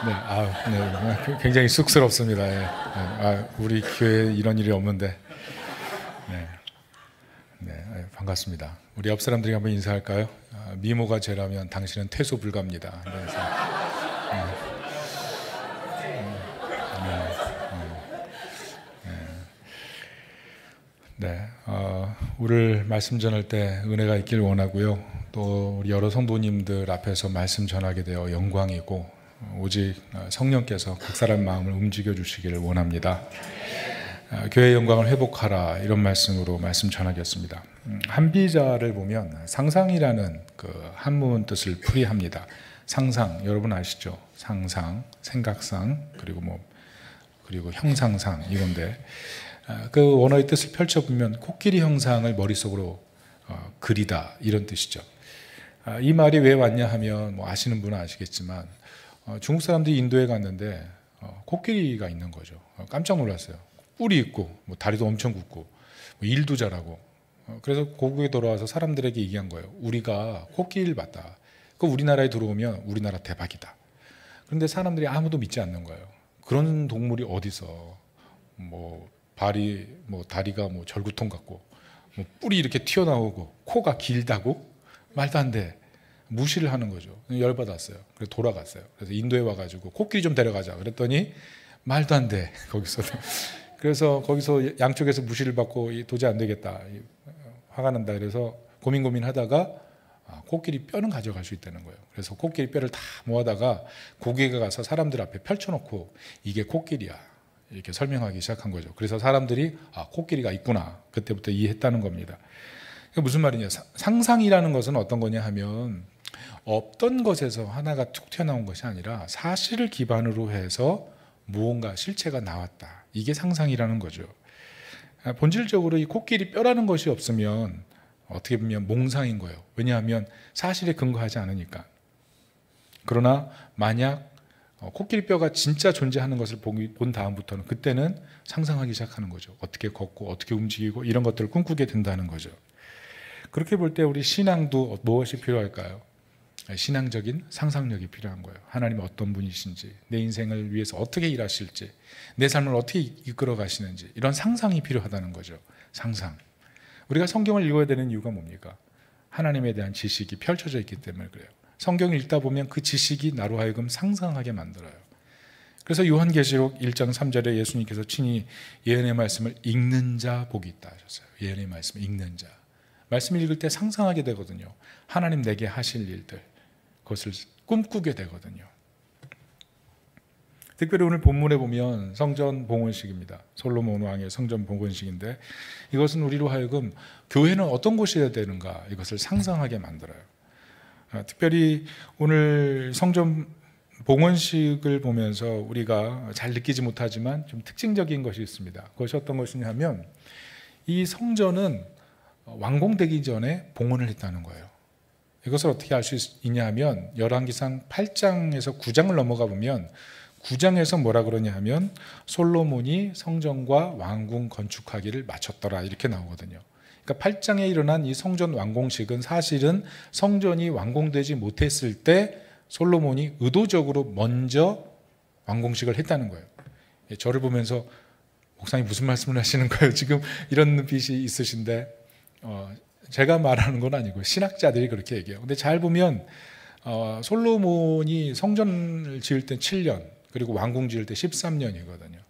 네, 네, 굉장히 쑥스럽습니다. 예. 우리 교회에 이런 일이 없는데. 네, 네, 반갑습니다. 우리 옆 사람들이 한번 인사할까요? 미모가 죄라면 당신은 퇴소 불가입니다. 그래서, 네, 오늘 말씀 전할 때 은혜가 있길 원하고요. 또 우리 여러 성도님들 앞에서 말씀 전하게 되어 영광이고 오직 성령께서 각 사람 마음을 움직여 주시기를 원합니다. 교회의 영광을 회복하라 이런 말씀으로 말씀 전하겠습니다. 한비자를 보면 상상이라는 그 한문 뜻을 풀이합니다. 상상 여러분 아시죠? 상상, 생각상 그리고 형상상 이건데 그 원어의 뜻을 펼쳐보면 코끼리 형상을 머릿속으로 그리다 이런 뜻이죠. 이 말이 왜 왔냐 하면 뭐 아시는 분은 아시겠지만 중국 사람들이 인도에 갔는데 코끼리가 있는 거죠. 깜짝 놀랐어요. 뿔이 있고 뭐 다리도 엄청 굵고 뭐 일도 잘하고 그래서 고국에 돌아와서 사람들에게 얘기한 거예요. 우리가 코끼리를 봤다. 그 우리나라에 들어오면 우리나라 대박이다. 그런데 사람들이 아무도 믿지 않는 거예요. 그런 동물이 어디서 뭐 발이 뭐 다리가 뭐 절구통 같고 뭐 뿔이 이렇게 튀어나오고 코가 길다고 말도 안 돼. 무시를 하는 거죠. 열받았어요. 그래서 돌아갔어요. 그래서 인도에 와가지고 코끼리 좀 데려가자. 그랬더니 말도 안 돼. 거기서. 그래서 거기서 양쪽에서 무시를 받고 도저히 안 되겠다. 화가 난다. 그래서 고민하다가 코끼리 뼈는 가져갈 수 있다는 거예요. 그래서 코끼리 뼈를 다 모아다가 고객에 가서 사람들 앞에 펼쳐놓고 이게 코끼리야. 이렇게 설명하기 시작한 거죠. 그래서 사람들이 코끼리가 있구나. 그때부터 이해했다는 겁니다. 무슨 말이냐. 상상이라는 것은 어떤 거냐 하면 없던 것에서 하나가 툭 튀어나온 것이 아니라 사실을 기반으로 해서 무언가 실체가 나왔다. 이게 상상이라는 거죠. 본질적으로 이 코끼리 뼈라는 것이 없으면 어떻게 보면 몽상인 거예요. 왜냐하면 사실에 근거하지 않으니까. 그러나 만약 코끼리 뼈가 진짜 존재하는 것을 본 다음부터는 그때는 상상하기 시작하는 거죠. 어떻게 걷고 어떻게 움직이고 이런 것들을 꿈꾸게 된다는 거죠. 그렇게 볼 때 우리 신앙도 무엇이 필요할까요? 신앙적인 상상력이 필요한 거예요. 하나님이 어떤 분이신지, 내 인생을 위해서 어떻게 일하실지, 내 삶을 어떻게 이끌어 가시는지 이런 상상이 필요하다는 거죠. 상상. 우리가 성경을 읽어야 되는 이유가 뭡니까? 하나님에 대한 지식이 펼쳐져 있기 때문에 그래요. 성경을 읽다 보면 그 지식이 나로 하여금 상상하게 만들어요. 그래서 요한계시록 1장 3절에 예수님께서 친히 예언의 말씀을 읽는 자 복이 있다 하셨어요. 예언의 말씀을 읽는 자. 말씀을 읽을 때 상상하게 되거든요. 하나님 내게 하실 일들, 그것을 꿈꾸게 되거든요. 특별히 오늘 본문에 보면 성전 봉헌식입니다. 솔로몬 왕의 성전 봉헌식인데 이것은 우리로 하여금 교회는 어떤 곳이어야 되는가 이것을 상상하게 만들어요. 특별히 오늘 성전 봉헌식을 보면서 우리가 잘 느끼지 못하지만 좀 특징적인 것이 있습니다. 그것이 어떤 것이냐 하면 이 성전은 완공되기 전에 봉헌을 했다는 거예요. 이것을 어떻게 알 수 있냐 하면 열왕기상 8장에서 9장을 넘어가 보면 9장에서 뭐라 그러냐 하면 솔로몬이 성전과 왕궁 건축하기를 마쳤더라 이렇게 나오거든요. 그러니까 8장에 일어난 이 성전 완공식은 사실은 성전이 완공되지 못했을 때 솔로몬이 의도적으로 먼저 완공식을 했다는 거예요. 저를 보면서 목사님 무슨 말씀을 하시는 거예요? 지금 이런 눈빛이 있으신데 제가 말하는 건 아니고 신학자들이 그렇게 얘기해요. 근데 잘 보면 솔로몬이 성전을 지을 때 7년 그리고 왕궁 지을 때 13년이거든요.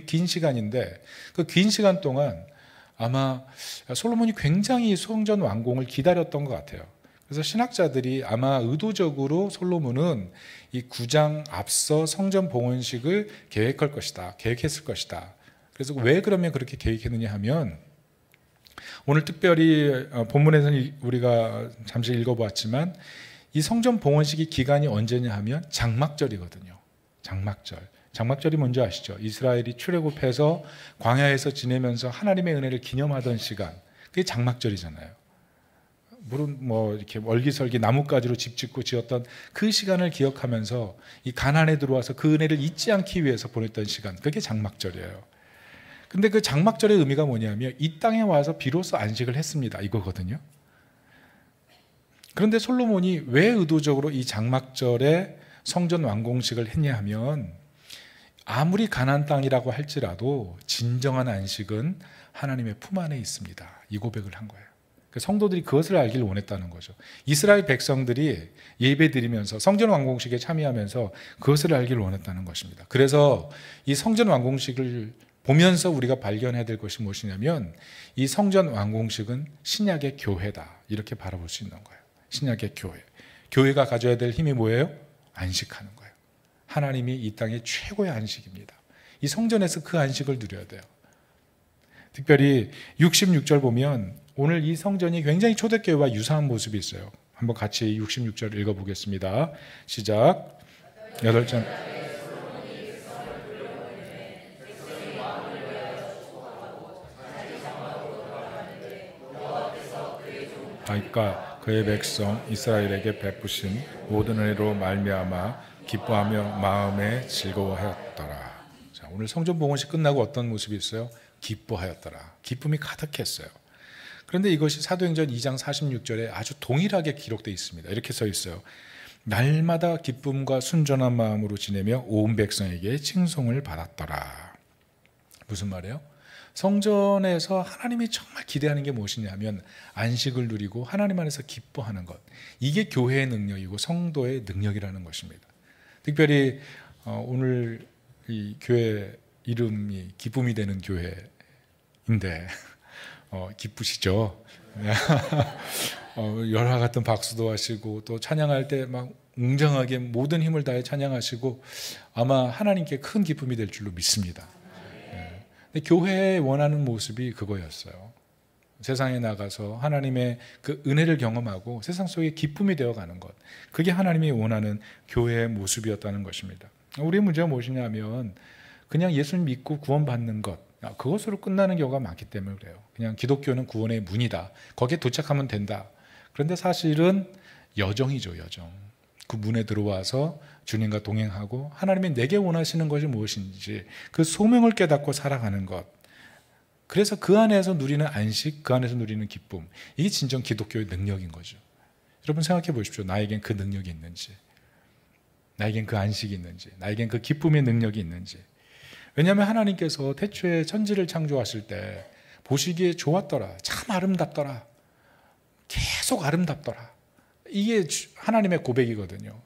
긴 시간인데 그 긴 시간 동안 아마 솔로몬이 굉장히 성전 완공을 기다렸던 것 같아요. 그래서 신학자들이 아마 의도적으로 솔로몬은 이 9장 앞서 성전 봉헌식을 계획했을 것이다. 그래서 왜 그러면 그렇게 계획했느냐 하면 오늘 특별히 본문에서는 우리가 잠시 읽어보았지만 이 성전 봉헌식이 기간이 언제냐 하면 장막절이거든요. 장막절이 뭔지 아시죠? 이스라엘이 출애굽해서 광야에서 지내면서 하나님의 은혜를 기념하던 시간, 그게 장막절이잖아요. 물론 뭐 이렇게 얼기설기 나뭇가지로 집 짓고 지었던 그 시간을 기억하면서 이 가나안에 들어와서 그 은혜를 잊지 않기 위해서 보냈던 시간, 그게 장막절이에요. 근데 그 장막절의 의미가 뭐냐면 이 땅에 와서 비로소 안식을 했습니다 이거거든요. 그런데 솔로몬이 왜 의도적으로 이 장막절에 성전 완공식을 했냐 하면 아무리 가나안 땅이라고 할지라도 진정한 안식은 하나님의 품 안에 있습니다. 이 고백을 한 거예요. 성도들이 그것을 알길 원했다는 거죠. 이스라엘 백성들이 예배 드리면서 성전 완공식에 참여하면서 그것을 알길 원했다는 것입니다. 그래서 이 성전 완공식을 보면서 우리가 발견해야 될 것이 무엇이냐면 이 성전 완공식은 신약의 교회다. 이렇게 바라볼 수 있는 거예요. 신약의 교회. 교회가 가져야 될 힘이 뭐예요? 안식하는 거예요. 하나님이 이 땅의 최고의 안식입니다. 이 성전에서 그 안식을 누려야 돼요. 특별히 66절 보면 오늘 이 성전이 굉장히 초대교회와 유사한 모습이 있어요. 한번 같이 66절 읽어보겠습니다. 시작. 8절. 그러니까 그의 백성 이스라엘에게 베푸신 모든 은혜로 말미암아 기뻐하며 마음에 즐거워하였더라. 자, 오늘 성전 봉헌식 끝나고 어떤 모습이 있어요? 기뻐하였더라. 기쁨이 가득했어요. 그런데 이것이 사도행전 2장 46절에 아주 동일하게 기록되어 있습니다. 이렇게 써 있어요. 날마다 기쁨과 순전한 마음으로 지내며 온 백성에게 칭송을 받았더라. 무슨 말이에요? 성전에서 하나님이 정말 기대하는 게 무엇이냐면 안식을 누리고 하나님 안에서 기뻐하는 것. 이게 교회의 능력이고 성도의 능력이라는 것입니다. 특별히 오늘 이 교회 이름이 기쁨이 되는 교회인데 기쁘시죠? 열화 같은 박수도 하시고 또 찬양할 때 막 웅장하게 모든 힘을 다해 찬양하시고 아마 하나님께 큰 기쁨이 될 줄로 믿습니다. 근데 교회에 원하는 모습이 그거였어요. 세상에 나가서 하나님의 그 은혜를 경험하고 세상 속에 기쁨이 되어가는 것. 그게 하나님이 원하는 교회의 모습이었다는 것입니다. 우리의 문제가 무엇이냐면 그냥 예수를 믿고 구원받는 것. 그것으로 끝나는 경우가 많기 때문에 그래요. 그냥 기독교는 구원의 문이다. 거기에 도착하면 된다. 그런데 사실은 여정이죠, 여정. 그 문에 들어와서 주님과 동행하고 하나님이 내게 원하시는 것이 무엇인지 그 소명을 깨닫고 살아가는 것. 그래서 그 안에서 누리는 안식, 그 안에서 누리는 기쁨. 이게 진정 기독교의 능력인 거죠. 여러분 생각해 보십시오. 나에겐 그 능력이 있는지, 나에겐 그 안식이 있는지, 나에겐 그 기쁨의 능력이 있는지. 왜냐하면 하나님께서 태초에 천지를 창조하실 때 보시기에 좋았더라. 참 아름답더라. 계속 아름답더라. 이게 하나님의 고백이거든요.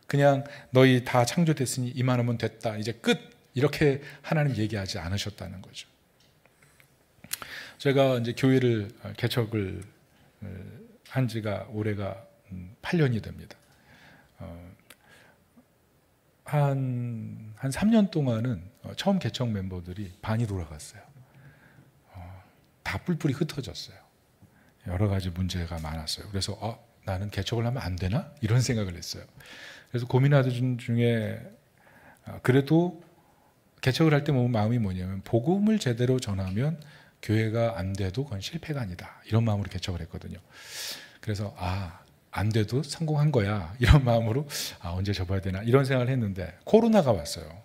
그냥 너희 다 창조됐으니 이만하면 됐다. 이제 끝. 이렇게 하나님 얘기하지 않으셨다는 거죠. 제가 이제 교회를 개척을 한 지가 올해가 8년이 됩니다. 한 3년 동안은 처음 개척 멤버들이 반이 돌아갔어요. 다 뿔뿔이 흩어졌어요. 여러 가지 문제가 많았어요. 그래서 나는 개척을 하면 안 되나? 이런 생각을 했어요. 그래서 고민하던 중에 그래도 개척을 할 때 마음이 뭐냐면 복음을 제대로 전하면 교회가 안 돼도 그건 실패가 아니다. 이런 마음으로 개척을 했거든요. 그래서 안 돼도 성공한 거야. 이런 마음으로 언제 접어야 되나 이런 생각을 했는데 코로나가 왔어요.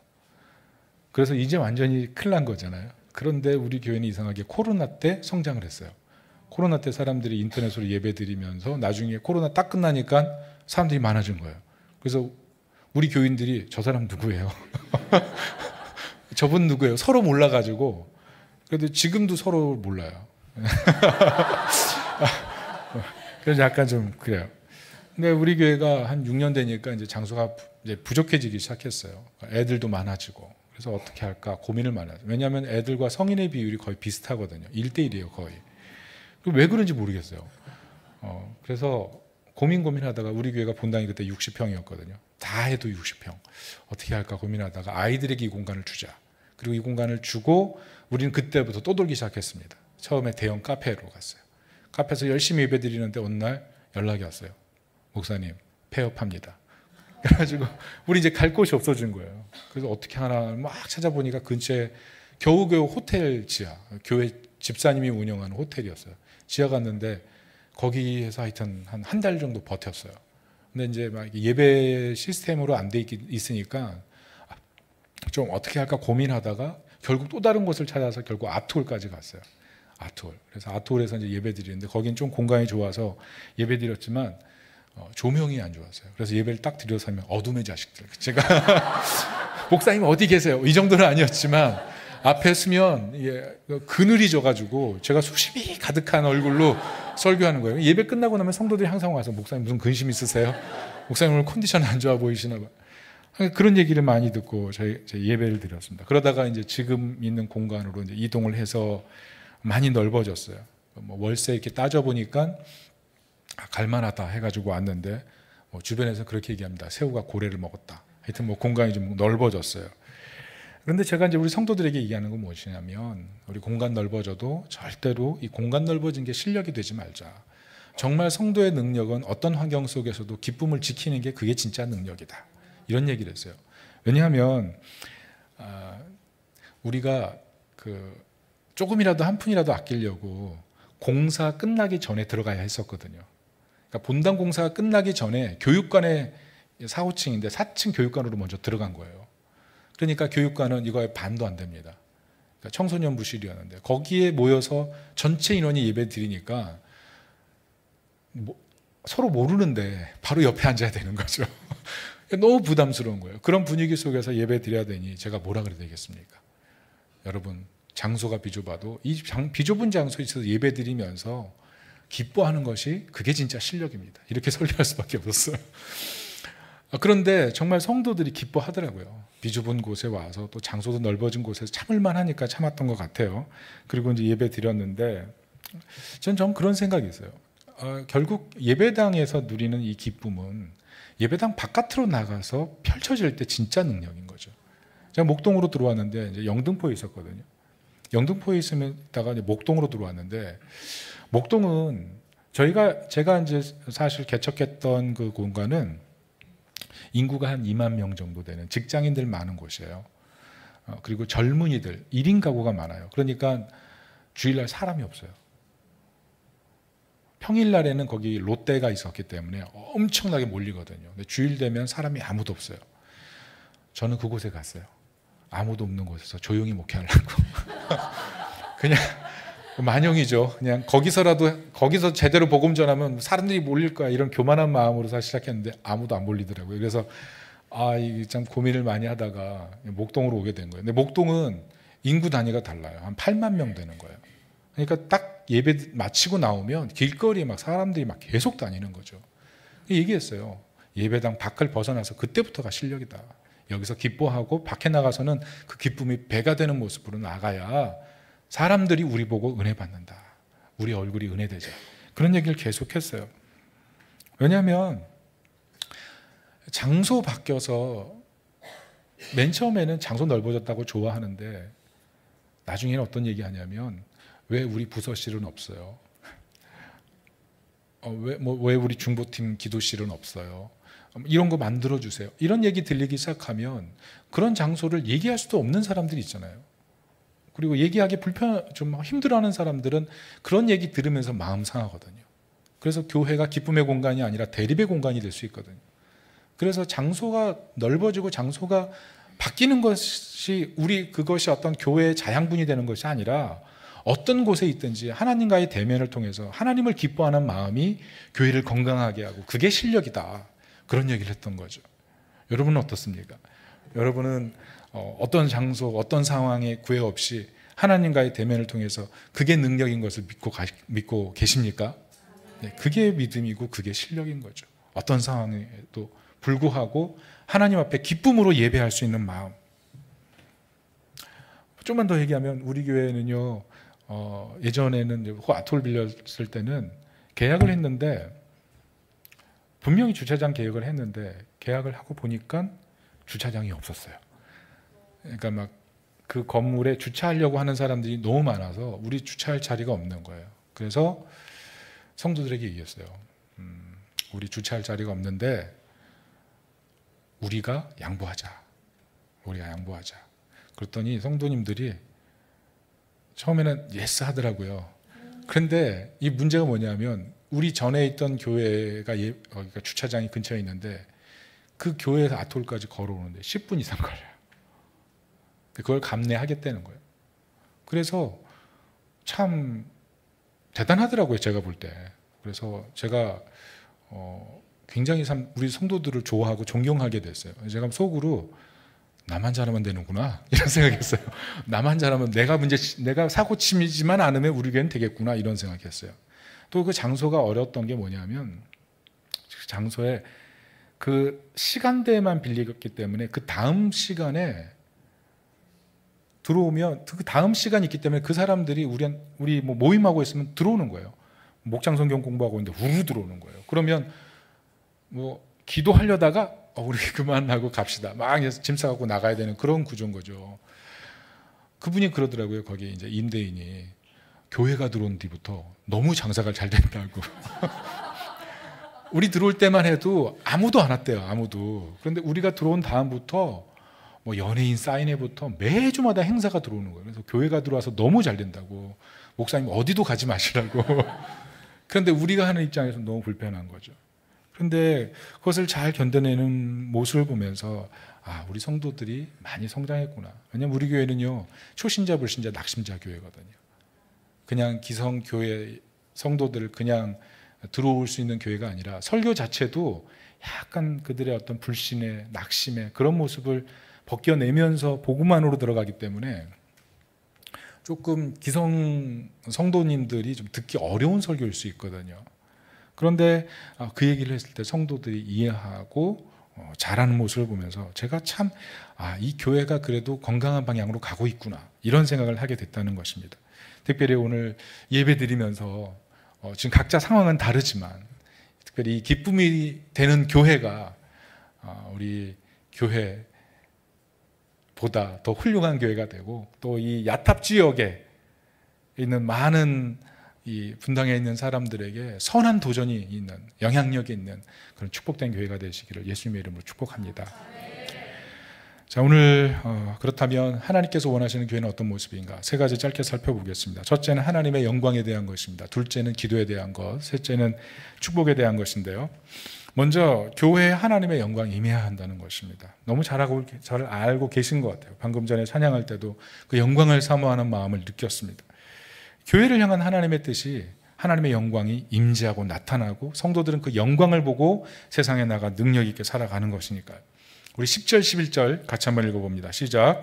그래서 이제 완전히 큰일 난 거잖아요. 그런데 우리 교회는 이상하게 코로나 때 성장을 했어요. 코로나 때 사람들이 인터넷으로 예배 드리면서 나중에 코로나 딱 끝나니까 사람들이 많아진 거예요. 그래서 우리 교인들이 저 사람 누구예요? 저분 누구예요? 서로 몰라가지고 그래도 지금도 서로 몰라요. 그래서 약간 좀 그래요. 근데 우리 교회가 한 6년 되니까 이제 장소가 이제 부족해지기 시작했어요. 애들도 많아지고. 그래서 어떻게 할까 고민을 많이 하죠. 왜냐하면 애들과 성인의 비율이 거의 비슷하거든요. 1대1이에요, 거의. 왜 그런지 모르겠어요. 그래서 고민하다가 우리 교회가 본당이 그때 60평이었거든요. 다 해도 60평. 어떻게 할까 고민하다가 아이들에게 이 공간을 주자. 그리고 이 공간을 주고 우리는 그때부터 떠돌기 시작했습니다. 처음에 대형 카페로 갔어요. 카페에서 열심히 예배 드리는데 어느 날 연락이 왔어요. 목사님, 폐업합니다. 그래가지고 우리 이제 갈 곳이 없어진 거예요. 그래서 어떻게 하나 막 찾아보니까 근처에 겨우겨우 호텔 지하, 교회 집사님이 운영하는 호텔이었어요. 지하 갔는데 거기에서 하여튼 한 달 정도 버텼어요. 근데 이제 막 예배 시스템으로 안 돼 있으니까 좀 어떻게 할까 고민하다가 결국 또 다른 곳을 찾아서 결국 아트홀까지 갔어요. 아트홀. 그래서 아트홀에서 이제 예배 드리는데 거긴 좀 공간이 좋아서 예배 드렸지만 조명이 안 좋았어요. 그래서 예배를 딱 드려서 하면 어둠의 자식들. 제가 목사님 어디 계세요? 이 정도는 아니었지만 앞에 서면 그늘이 져가지고 제가 수심이 가득한 얼굴로 설교하는 거예요. 예배 끝나고 나면 성도들이 항상 와서 목사님 무슨 근심 있으세요? 목사님 오늘 컨디션 안 좋아 보이시나 봐. 그런 얘기를 많이 듣고 제 예배를 드렸습니다. 그러다가 이제 지금 있는 공간으로 이제 이동을 해서 많이 넓어졌어요. 뭐 월세 이렇게 따져보니까 갈만하다 해가지고 왔는데 주변에서 그렇게 얘기합니다. 새우가 고래를 먹었다. 하여튼 뭐 공간이 좀 넓어졌어요. 그런데 제가 이제 우리 성도들에게 얘기하는 건 무엇이냐면 우리 공간 넓어져도 절대로 이 공간 넓어진 게 실력이 되지 말자. 정말 성도의 능력은 어떤 환경 속에서도 기쁨을 지키는 게 그게 진짜 능력이다. 이런 얘기를 했어요. 왜냐하면 우리가 조금이라도 한 푼이라도 아끼려고 공사 끝나기 전에 들어가야 했었거든요. 그러니까 본당 공사가 끝나기 전에 교육관에 4, 5층인데 4층 교육관으로 먼저 들어간 거예요. 그러니까 교육관은 이거의 반도 안 됩니다. 그러니까 청소년 부실이었는데 거기에 모여서 전체 인원이 예배 드리니까 서로 모르는데 바로 옆에 앉아야 되는 거죠. 너무 부담스러운 거예요. 그런 분위기 속에서 예배 드려야 되니 제가 뭐라 그래야 되겠습니까? 여러분 장소가 비좁아도 이 비좁은 장소에 있어서 예배 드리면서 기뻐하는 것이 그게 진짜 실력입니다. 이렇게 설교할 수밖에 없었어요. 그런데 정말 성도들이 기뻐하더라고요. 비좁은 곳에 와서 또 장소도 넓어진 곳에서 참을만 하니까 참았던 것 같아요. 그리고 이제 예배 드렸는데 전 그런 생각이 있어요. 결국 예배당에서 누리는 이 기쁨은 예배당 바깥으로 나가서 펼쳐질 때 진짜 능력인 거죠. 제가 목동으로 들어왔는데 이제 영등포에 있었거든요. 영등포에 있다가 이제 목동으로 들어왔는데 목동은 제가 이제 사실 개척했던 그 공간은 인구가 한 2만 명 정도 되는 직장인들 많은 곳이에요. 그리고 젊은이들 1인 가구가 많아요. 그러니까 주일날 사람이 없어요. 평일날에는 거기 롯데가 있었기 때문에 엄청나게 몰리거든요. 근데 주일 되면 사람이 아무도 없어요. 저는 그곳에 갔어요. 아무도 없는 곳에서 조용히 목회하려고. 그냥 만영이죠. 그냥 거기서 제대로 복음 전하면 사람들이 몰릴 거야 이런 교만한 마음으로 사실 시작했는데 아무도 안 몰리더라고요. 그래서 이게 참 고민을 많이 하다가 목동으로 오게 된 거예요. 근데 목동은 인구 단위가 달라요. 한 8만 명 되는 거예요. 그러니까 딱 예배 마치고 나오면 길거리에 막 사람들이 막 계속 다니는 거죠. 얘기했어요. 예배당 밖을 벗어나서 그때부터가 실력이다. 여기서 기뻐하고 밖에 나가서는 그 기쁨이 배가 되는 모습으로 나가야 사람들이 우리 보고 은혜 받는다. 우리 얼굴이 은혜 되자. 그런 얘기를 계속했어요. 왜냐하면 장소 바뀌어서 맨 처음에는 장소 넓어졌다고 좋아하는데 나중에는 어떤 얘기하냐면 왜 우리 부서실은 없어요? 왜 우리 중보팀 기도실은 없어요? 이런 거 만들어주세요. 이런 얘기 들리기 시작하면 그런 장소를 얘기할 수도 없는 사람들이 있잖아요. 그리고 얘기하기 좀 힘들어하는 사람들은 그런 얘기 들으면서 마음 상하거든요. 그래서 교회가 기쁨의 공간이 아니라 대립의 공간이 될 수 있거든요. 그래서 장소가 넓어지고 장소가 바뀌는 것이 그것이 어떤 교회의 자양분이 되는 것이 아니라 어떤 곳에 있든지 하나님과의 대면을 통해서 하나님을 기뻐하는 마음이 교회를 건강하게 하고 그게 실력이다. 그런 얘기를 했던 거죠. 여러분은 어떻습니까? 여러분은 어떤 장소, 어떤 상황에 구애 없이 하나님과의 대면을 통해서 그게 능력인 것을 믿고 계십니까? 네, 그게 믿음이고 그게 실력인 거죠. 어떤 상황에도 불구하고 하나님 앞에 기쁨으로 예배할 수 있는 마음. 좀만 더 얘기하면 우리 교회는요. 예전에는 아톨 빌렸을 때는 계약을 했는데 분명히 주차장 계약을 했는데 계약을 하고 보니까 주차장이 없었어요. 그러니까 막 그 건물에 주차하려고 하는 사람들이 너무 많아서 우리 주차할 자리가 없는 거예요. 그래서 성도들에게 얘기했어요. 우리 주차할 자리가 없는데 우리가 양보하자. 그랬더니 성도님들이 처음에는 예스 하더라고요. 그런데 이 문제가 뭐냐면 우리 전에 있던 교회가 거기가 주차장이 근처에 있는데 그 교회에서 아톨까지 걸어오는데 10분 이상 걸려요. 그걸 감내하겠다는 거예요. 그래서 참 대단하더라고요. 제가 볼 때. 그래서 제가 굉장히 우리 성도들을 좋아하고 존경하게 됐어요. 제가 속으로 나만 잘하면 되는구나 이런 생각했어요. 나만 잘하면 내가 사고치지만 않으면 우리 교회는 되겠구나 이런 생각했어요. 또 그 장소가 어려웠던 게 뭐냐면 그 장소에 그 시간대만 빌리기 때문에 그 다음 시간에 들어오면 그 다음 시간이 있기 때문에 그 사람들이 우리 뭐 모임하고 있으면 들어오는 거예요. 목장 성경 공부하고 있는데 우르르 들어오는 거예요. 그러면 뭐 기도하려다가 우리 그만하고 갑시다. 막 해서 짐 싸갖고 나가야 되는 그런 구조인 거죠. 그분이 그러더라고요. 거기 이제 임대인이 교회가 들어온 뒤부터 너무 장사가 잘 된다고. 우리 들어올 때만 해도 아무도 안 왔대요. 아무도. 그런데 우리가 들어온 다음부터 뭐 연예인 사인회부터 매주마다 행사가 들어오는 거예요. 그래서 교회가 들어와서 너무 잘 된다고. 목사님 어디도 가지 마시라고. 그런데 우리가 하는 입장에서 너무 불편한 거죠. 그런데 그것을 잘 견뎌내는 모습을 보면서 우리 성도들이 많이 성장했구나. 왜냐하면 우리 교회는요, 초신자, 불신자, 낙심자 교회거든요. 그냥 기성교회 성도들을 그냥 들어올 수 있는 교회가 아니라 설교 자체도 약간 그들의 어떤 불신의, 낙심의 그런 모습을 벗겨내면서 복음만으로 들어가기 때문에 조금 기성 성도님들이 좀 듣기 어려운 설교일 수 있거든요. 그런데 그 얘기를 했을 때 성도들이 이해하고 잘하는 모습을 보면서 제가 참 이 교회가 그래도 건강한 방향으로 가고 있구나 이런 생각을 하게 됐다는 것입니다. 특별히 오늘 예배 드리면서 지금 각자 상황은 다르지만 특별히 이 기쁨이 되는 교회가 우리 교회보다 더 훌륭한 교회가 되고 또 이 야탑 지역에 있는 많은 이 분당에 있는 사람들에게 선한 도전이 있는 영향력이 있는 그런 축복된 교회가 되시기를 예수님의 이름으로 축복합니다. 자, 오늘 그렇다면 하나님께서 원하시는 교회는 어떤 모습인가? 세 가지 짧게 살펴보겠습니다. 첫째는 하나님의 영광에 대한 것입니다. 둘째는 기도에 대한 것, 셋째는 축복에 대한 것인데요. 먼저 교회에 하나님의 영광이 임해야 한다는 것입니다. 너무 잘 알고 계신 것 같아요. 방금 전에 찬양할 때도 그 영광을 사모하는 마음을 느꼈습니다. 교회를 향한 하나님의 뜻이 하나님의 영광이 임재하고 나타나고 성도들은 그 영광을 보고 세상에 나가 능력 있게 살아가는 것이니까요. 우리 10절 11절 같이 한번 읽어봅니다. 시작.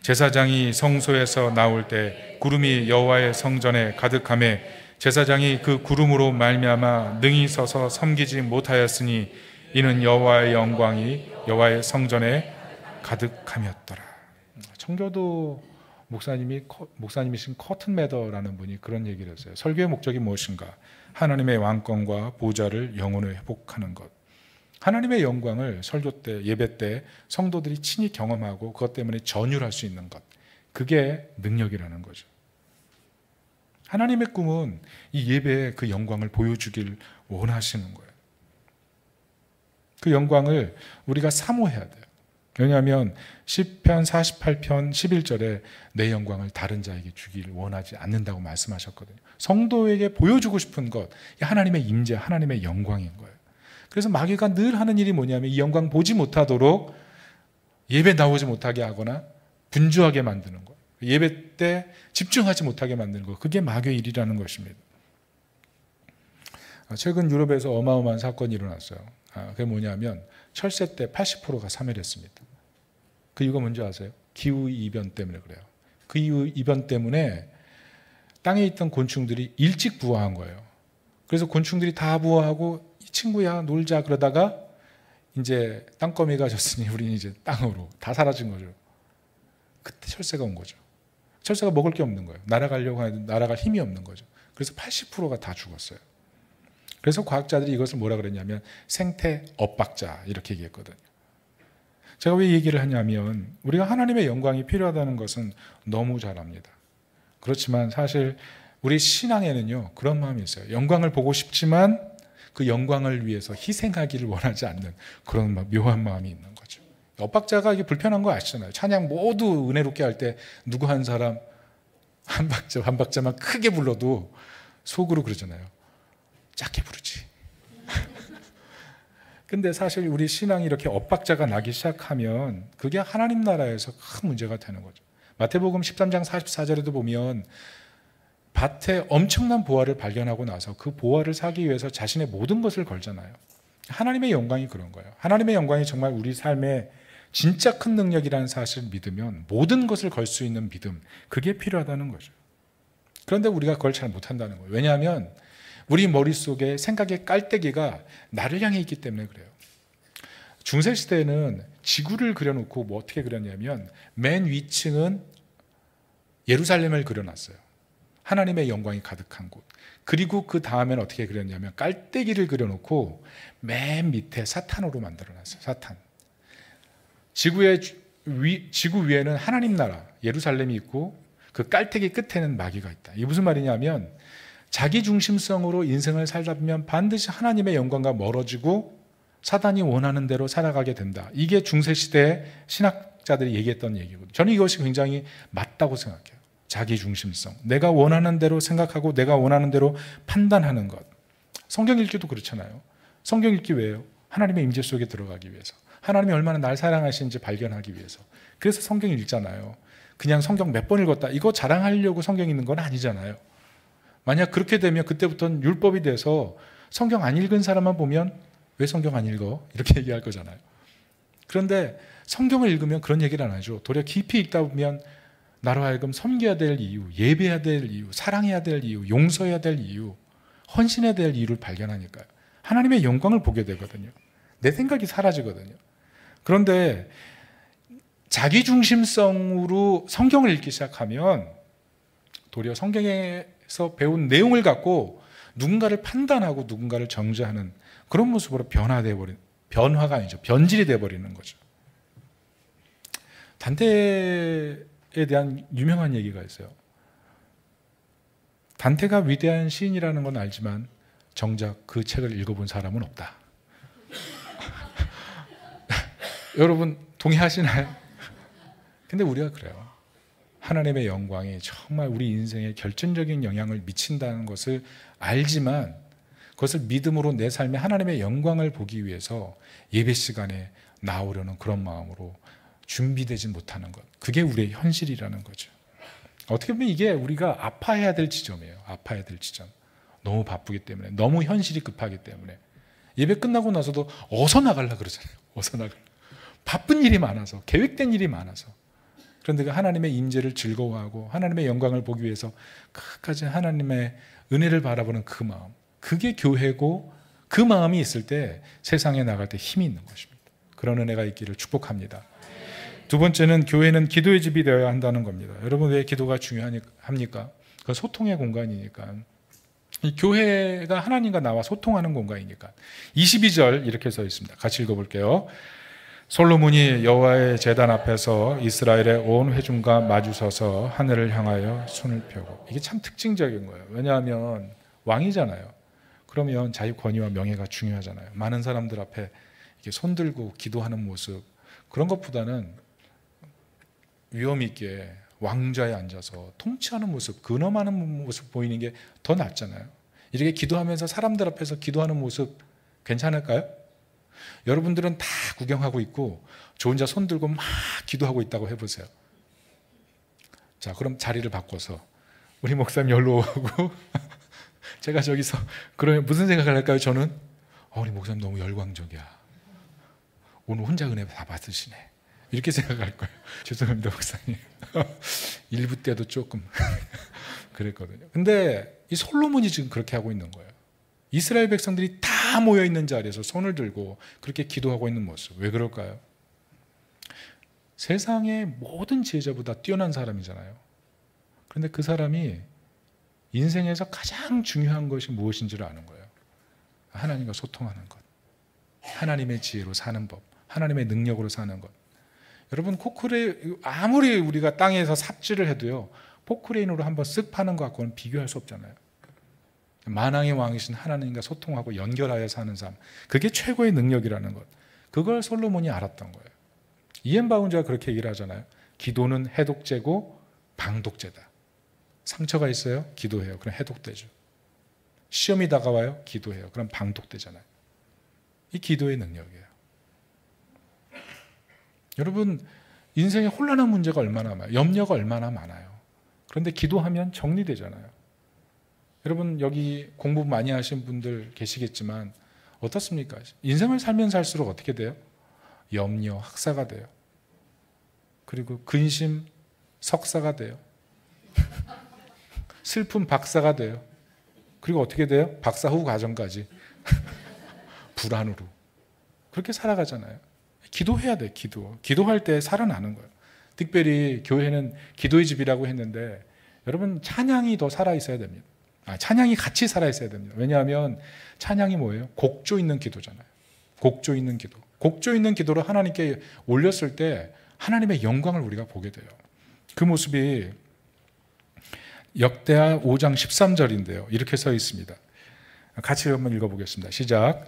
제사장이 성소에서 나올 때 구름이 여호와의 성전에 가득하매 제사장이 그 구름으로 말미암아 능히 서서 섬기지 못하였으니 이는 여호와의 영광이 여호와의 성전에 가득함이었더라. 청교도 목사님이신 커튼 매더라는 분이 그런 얘기를 했어요. 설교의 목적이 무엇인가? 하나님의 왕권과 보좌를 영원히 회복하는 것. 하나님의 영광을 설교 때, 예배 때 성도들이 친히 경험하고 그것 때문에 전율할 수 있는 것. 그게 능력이라는 거죠. 하나님의 꿈은 이 예배에 그 영광을 보여주길 원하시는 거예요. 그 영광을 우리가 사모해야 돼요. 왜냐하면 시편 48편 11절에 내 영광을 다른 자에게 주기를 원하지 않는다고 말씀하셨거든요. 성도에게 보여주고 싶은 것, 하나님의 임재, 하나님의 영광인 거예요. 그래서 마귀가 늘 하는 일이 뭐냐면 이 영광 보지 못하도록 예배 나오지 못하게 하거나 분주하게 만드는 거예요. 예배 때 집중하지 못하게 만드는 거, 그게 마귀의 일이라는 것입니다. 최근 유럽에서 어마어마한 사건이 일어났어요. 그게 뭐냐면 철새 때 80%가 사멸했습니다. 그 이유가 뭔지 아세요? 기후이변 때문에 그래요. 그 기후이변 때문에 땅에 있던 곤충들이 일찍 부화한 거예요. 그래서 곤충들이 다 부화하고 이 친구야 놀자 그러다가 이제 땅거미가 졌으니 우리는 이제 땅으로 다 사라진 거죠. 그때 철새가 온 거죠. 철새가 먹을 게 없는 거예요. 날아가려고 하는데 날아갈 힘이 없는 거죠. 그래서 80%가 다 죽었어요. 그래서 과학자들이 이것을 뭐라 그랬냐면 생태 엇박자 이렇게 얘기했거든요. 제가 왜 얘기를 하냐면 우리가 하나님의 영광이 필요하다는 것은 너무 잘 압니다. 그렇지만 사실 우리 신앙에는요 그런 마음이 있어요. 영광을 보고 싶지만 그 영광을 위해서 희생하기를 원하지 않는 그런 묘한 마음이 있는 거죠. 엇박자가 이게 불편한 거 아시잖아요. 찬양 모두 은혜롭게 할 때 누구 한 사람 한 박자만 크게 불러도 속으로 그러잖아요. 작게 부르지. 근데 사실 우리 신앙이 이렇게 엇박자가 나기 시작하면 그게 하나님 나라에서 큰 문제가 되는 거죠. 마태복음 13장 44절에도 보면 밭에 엄청난 보화를 발견하고 나서 그 보화를 사기 위해서 자신의 모든 것을 걸잖아요. 하나님의 영광이 그런 거예요. 하나님의 영광이 정말 우리 삶에 진짜 큰 능력이라는 사실을 믿으면 모든 것을 걸 수 있는 믿음, 그게 필요하다는 거죠. 그런데 우리가 그걸 잘 못한다는 거예요. 왜냐하면 우리 머릿속에 생각의 깔때기가 나를 향해 있기 때문에 그래요. 중세시대에는 지구를 그려놓고 뭐 어떻게 그렸냐면 맨 위층은 예루살렘을 그려놨어요. 하나님의 영광이 가득한 곳. 그리고 그 다음에는 어떻게 그렸냐면 깔때기를 그려놓고 맨 밑에 사탄으로 만들어놨어요. 사탄. 지구 위에는 하나님 나라 예루살렘이 있고 그 깔때기 끝에는 마귀가 있다. 이게 무슨 말이냐면 자기 중심성으로 인생을 살다 보면 반드시 하나님의 영광과 멀어지고 사단이 원하는 대로 살아가게 된다. 이게 중세시대 신학자들이 얘기했던 얘기거든요. 저는 이것이 굉장히 맞다고 생각해요. 자기 중심성, 내가 원하는 대로 생각하고 내가 원하는 대로 판단하는 것. 성경 읽기도 그렇잖아요. 성경 읽기 왜요? 하나님의 임재 속에 들어가기 위해서, 하나님이 얼마나 날 사랑하시는지 발견하기 위해서. 그래서 성경 읽잖아요. 그냥 성경 몇 번 읽었다 이거 자랑하려고 성경 읽는 건 아니잖아요. 만약 그렇게 되면 그때부터는 율법이 돼서 성경 안 읽은 사람만 보면 왜 성경 안 읽어? 이렇게 얘기할 거잖아요. 그런데 성경을 읽으면 그런 얘기를 안 하죠. 도리어 깊이 읽다 보면 나로 하여금 섬겨야 될 이유, 예배해야 될 이유, 사랑해야 될 이유, 용서해야 될 이유, 헌신해야 될 이유를 발견하니까요. 하나님의 영광을 보게 되거든요. 내 생각이 사라지거든요. 그런데 자기 중심성으로 성경을 읽기 시작하면 도리어 성경에서 배운 내용을 갖고 누군가를 판단하고 누군가를 정죄하는 그런 모습으로 변화가 아니죠. 변질이 되어버리는 거죠. 단테에 대한 유명한 얘기가 있어요. 단테가 위대한 시인이라는 건 알지만 정작 그 책을 읽어본 사람은 없다. 여러분 동의하시나요? 근데 우리가 그래요. 하나님의 영광이 정말 우리 인생에 결정적인 영향을 미친다는 것을 알지만 그것을 믿음으로 내 삶에 하나님의 영광을 보기 위해서 예배 시간에 나오려는 그런 마음으로 준비되지 못하는 것. 그게 우리의 현실이라는 거죠. 어떻게 보면 이게 우리가 아파해야 될 지점이에요. 아파해야 될 지점. 너무 바쁘기 때문에, 너무 현실이 급하기 때문에. 예배 끝나고 나서도 어서 나가려고 그러잖아요. 어서 나가려고. 바쁜 일이 많아서, 계획된 일이 많아서. 그런데 그 하나님의 임재를 즐거워하고 하나님의 영광을 보기 위해서 끝까지 하나님의 은혜를 바라보는 그 마음, 그게 교회고, 그 마음이 있을 때 세상에 나갈 때 힘이 있는 것입니다. 그런 은혜가 있기를 축복합니다. 두 번째는 교회는 기도의 집이 되어야 한다는 겁니다. 여러분 왜 기도가 중요합니까? 그건 소통의 공간이니까. 이 교회가 하나님과 나와 소통하는 공간이니까. 22절 이렇게 써 있습니다. 같이 읽어볼게요. 솔로몬이 여호와의 제단 앞에서 이스라엘의 온 회중과 마주서서 하늘을 향하여 손을 펴고. 이게 참 특징적인 거예요. 왜냐하면 왕이잖아요. 그러면 자기 권위와 명예가 중요하잖아요. 많은 사람들 앞에 이렇게 손 들고 기도하는 모습, 그런 것보다는 위험 있게 왕좌에 앉아서 통치하는 모습, 근엄하는 모습 보이는 게 더 낫잖아요. 이렇게 기도하면서 사람들 앞에서 기도하는 모습 괜찮을까요? 여러분들은 다 구경하고 있고 저 혼자 손 들고 막 기도하고 있다고 해보세요. 자, 그럼 자리를 바꿔서 우리 목사님 여기로 오고 제가 저기서, 그러면 무슨 생각을 할까요? 저는 우리 목사님 너무 열광적이야. 오늘 혼자 은혜 다 받으시네. 이렇게 생각할 거예요. 죄송합니다, 목사님. 일부 때도 조금 그랬거든요. 근데 이 솔로몬이 지금 그렇게 하고 있는 거예요. 이스라엘 백성들이 다 모여있는 자리에서 손을 들고 그렇게 기도하고 있는 모습. 왜 그럴까요? 세상의 모든 지혜자보다 뛰어난 사람이잖아요. 그런데 그 사람이 인생에서 가장 중요한 것이 무엇인지를 아는 거예요. 하나님과 소통하는 것, 하나님의 지혜로 사는 법, 하나님의 능력으로 사는 것. 여러분 코크레인, 아무리 우리가 땅에서 삽질을 해도요, 포크레인으로 한번 쓱 파는 것 갖고는 비교할 수 없잖아요. 만왕의 왕이신 하나님과 소통하고 연결하여 사는 삶, 그게 최고의 능력이라는 것. 그걸 솔로몬이 알았던 거예요. 이엔 바운즈가 그렇게 얘기를 하잖아요. 기도는 해독제고 방독제다. 상처가 있어요? 기도해요. 그럼 해독되죠. 시험이 다가와요? 기도해요. 그럼 방독되잖아요. 이 기도의 능력이에요. 여러분 인생에 혼란한 문제가 얼마나 많아요. 염려가 얼마나 많아요. 그런데 기도하면 정리되잖아요. 여러분 여기 공부 많이 하신 분들 계시겠지만 어떻습니까? 인생을 살면 살수록 어떻게 돼요? 염려, 학사가 돼요. 그리고 근심, 석사가 돼요. 슬픔, 박사가 돼요. 그리고 어떻게 돼요? 박사 후 과정까지 불안으로 그렇게 살아가잖아요. 기도해야 돼. 기도할 때 살아나는 거예요. 특별히 교회는 기도의 집이라고 했는데 여러분 찬양이 더 살아있어야 됩니다. 찬양이 같이 살아있어야 됩니다. 왜냐하면 찬양이 뭐예요? 곡조 있는 기도잖아요. 곡조 있는 기도. 곡조 있는 기도를 하나님께 올렸을 때 하나님의 영광을 우리가 보게 돼요. 그 모습이 역대하 5장 13절인데요. 이렇게 써 있습니다. 같이 한번 읽어보겠습니다. 시작.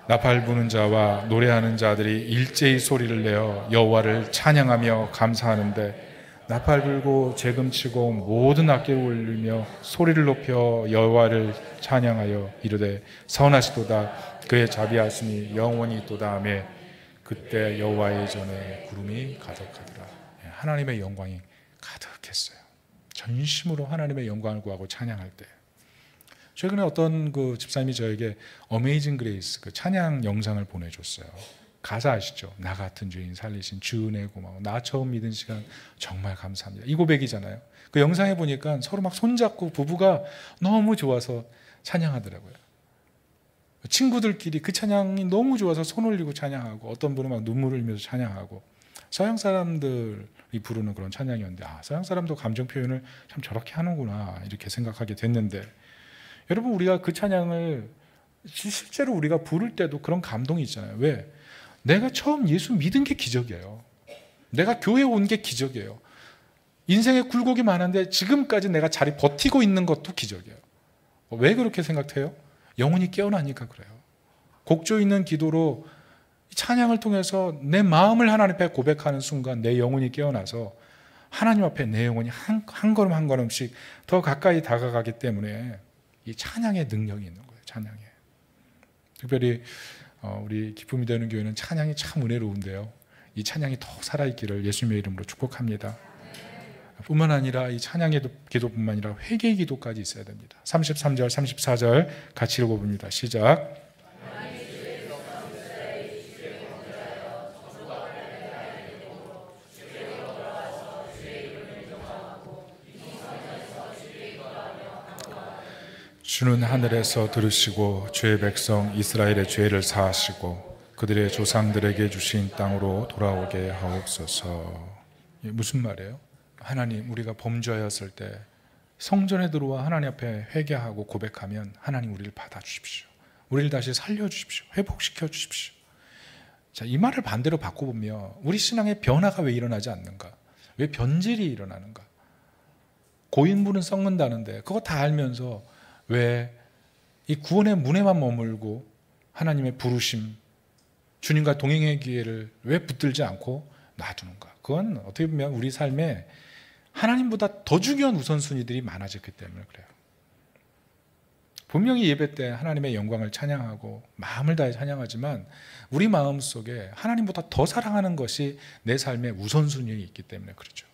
나팔 부는 자와 노래하는 자들이 일제히 소리를 내어 여호와를 찬양하며 감사하는데 나팔 불고 재금치고 모든 악기를 울리며 소리를 높여 여호와를 찬양하여 이르되 선하시도다 그의 자비하심이 영원히 있도다 하며 그때 여호와의 전에 구름이 가득하더라. 하나님의 영광이 가득했어요. 전심으로 하나님의 영광을 구하고 찬양할 때. 최근에 어떤 그 집사님이 저에게 어메이징 그레이스 그 찬양 영상을 보내줬어요. 가사 아시죠? 나 같은 죄인 살리신 주 은혜 고마워. 나 처음 믿은 시간 정말 감사합니다. 이 고백이잖아요. 그 영상에 보니까 서로 막 손잡고 부부가 너무 좋아서 찬양하더라고요. 친구들끼리 그 찬양이 너무 좋아서 손 올리고 찬양하고 어떤 분은 막 눈물을 흘리면서 찬양하고 서양 사람들이 부르는 그런 찬양이었는데 서양 사람도 감정 표현을 참 저렇게 하는구나 이렇게 생각하게 됐는데 여러분 우리가 그 찬양을 실제로 우리가 부를 때도 그런 감동이 있잖아요. 왜? 내가 처음 예수 믿은 게 기적이에요. 내가 교회 온 게 기적이에요. 인생에 굴곡이 많은데 지금까지 내가 잘 버티고 있는 것도 기적이에요. 왜 그렇게 생각해요? 영혼이 깨어나니까 그래요. 곡조 있는 기도로 찬양을 통해서 내 마음을 하나님 앞에 고백하는 순간 내 영혼이 깨어나서 하나님 앞에 내 영혼이 한 걸음 한 걸음씩 더 가까이 다가가기 때문에 이 찬양의 능력이 있는 거예요. 찬양에. 특별히 우리 기쁨이 되는 교회는 찬양이 참 은혜로운데요. 이 찬양이 더 살아있기를 예수님의 이름으로 축복합니다. 뿐만 아니라 이 찬양의 기도뿐만 아니라 회개의 기도까지 있어야 됩니다. 33절, 34절 같이 읽어봅니다. 시작. 주는 하늘에서 들으시고 주의 백성 이스라엘의 죄를 사하시고 그들의 조상들에게 주신 땅으로 돌아오게 하옵소서. 무슨 말이에요? 하나님, 우리가 범죄하였을 때 성전에 들어와 하나님 앞에 회개하고 고백하면 하나님 우리를 받아주십시오. 우리를 다시 살려주십시오. 회복시켜 주십시오. 자, 이 말을 반대로 바꿔보면 우리 신앙의 변화가 왜 일어나지 않는가? 왜 변질이 일어나는가? 고인물은 썩는다는데 그거 다 알면서 왜 이 구원의 문에만 머물고 하나님의 부르심, 주님과 동행의 기회를 왜 붙들지 않고 놔두는가? 그건 어떻게 보면 우리 삶에 하나님보다 더 중요한 우선순위들이 많아졌기 때문에 그래요. 분명히 예배 때 하나님의 영광을 찬양하고 마음을 다해 찬양하지만 우리 마음속에 하나님보다 더 사랑하는 것이 내 삶의 우선순위에 있기 때문에 그렇죠.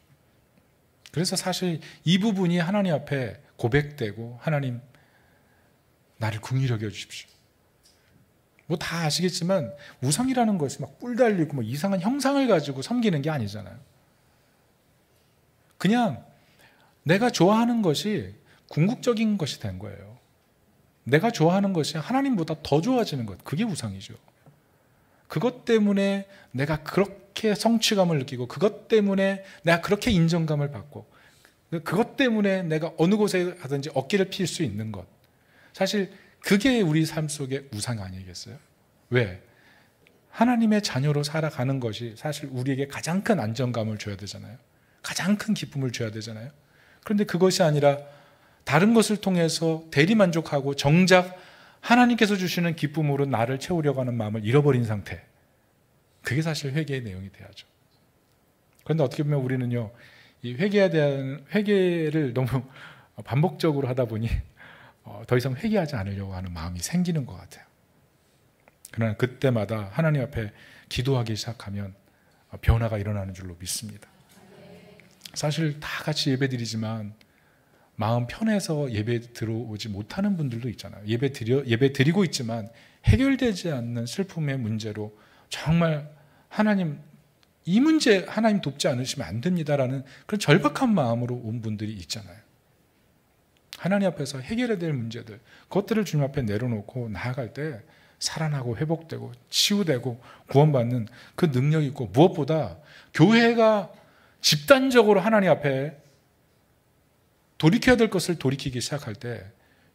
그래서 사실 이 부분이 하나님 앞에 고백되고 하나님 나를 긍휼히 여겨 주십시오. 뭐 다 아시겠지만 우상이라는 것이 막 뿔 달리고 뭐 이상한 형상을 가지고 섬기는 게 아니잖아요. 그냥 내가 좋아하는 것이 궁극적인 것이 된 거예요. 내가 좋아하는 것이 하나님보다 더 좋아지는 것, 그게 우상이죠. 그것 때문에 내가 그렇게 성취감을 느끼고 그것 때문에 내가 그렇게 인정감을 받고 그것 때문에 내가 어느 곳에 하든지 어깨를 필 수 있는 것, 사실 그게 우리 삶 속의 우상 아니겠어요? 왜? 하나님의 자녀로 살아가는 것이 사실 우리에게 가장 큰 안정감을 줘야 되잖아요. 가장 큰 기쁨을 줘야 되잖아요. 그런데 그것이 아니라 다른 것을 통해서 대리만족하고 정작 하나님께서 주시는 기쁨으로 나를 채우려고 하는 마음을 잃어버린 상태, 그게 사실 회개의 내용이 돼야죠. 그런데 어떻게 보면 우리는요, 이 회개에 대한 회개를 너무 반복적으로 하다 보니 더 이상 회개하지 않으려고 하는 마음이 생기는 것 같아요. 그러나 그때마다 하나님 앞에 기도하기 시작하면 변화가 일어나는 줄로 믿습니다. 사실 다 같이 예배드리지만 마음 편해서 예배 들어오지 못하는 분들도 있잖아요. 예배 드리고 있지만 해결되지 않는 슬픔의 문제로 정말 하나님 이 문제 하나님 돕지 않으시면 안 됩니다라는 그런 절박한 마음으로 온 분들이 있잖아요. 하나님 앞에서 해결해야 될 문제들, 그것들을 주님 앞에 내려놓고 나아갈 때 살아나고 회복되고 치유되고 구원받는 그 능력이 있고, 무엇보다 교회가 집단적으로 하나님 앞에 돌이켜야 될 것을 돌이키기 시작할 때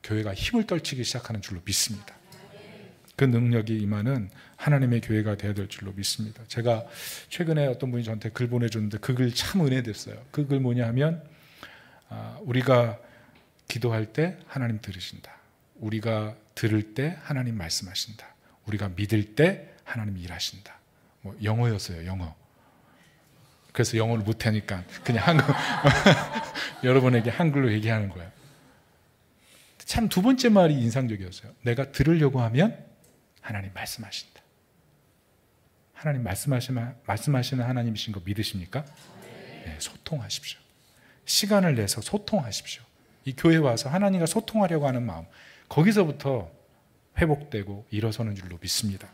교회가 힘을 떨치기 시작하는 줄로 믿습니다. 그 능력이 임하는 하나님의 교회가 되어야 될 줄로 믿습니다. 제가 최근에 어떤 분이 저한테 글 보내줬는데 그 글 참 은혜됐어요. 그 글 뭐냐 하면 우리가 기도할 때 하나님 들으신다. 우리가 들을 때 하나님 말씀하신다. 우리가 믿을 때 하나님 일하신다. 뭐 영어였어요. 영어. 그래서 영어를 못하니까 그냥 한글 여러분에게 한글로 얘기하는 거예요. 참 두 번째 말이 인상적이었어요. 내가 들으려고 하면 하나님 말씀하신다. 하나님 말씀하시는 하나님이신 거 믿으십니까? 네, 소통하십시오. 시간을 내서 소통하십시오. 이 교회에 와서 하나님과 소통하려고 하는 마음, 거기서부터 회복되고 일어서는 줄로 믿습니다.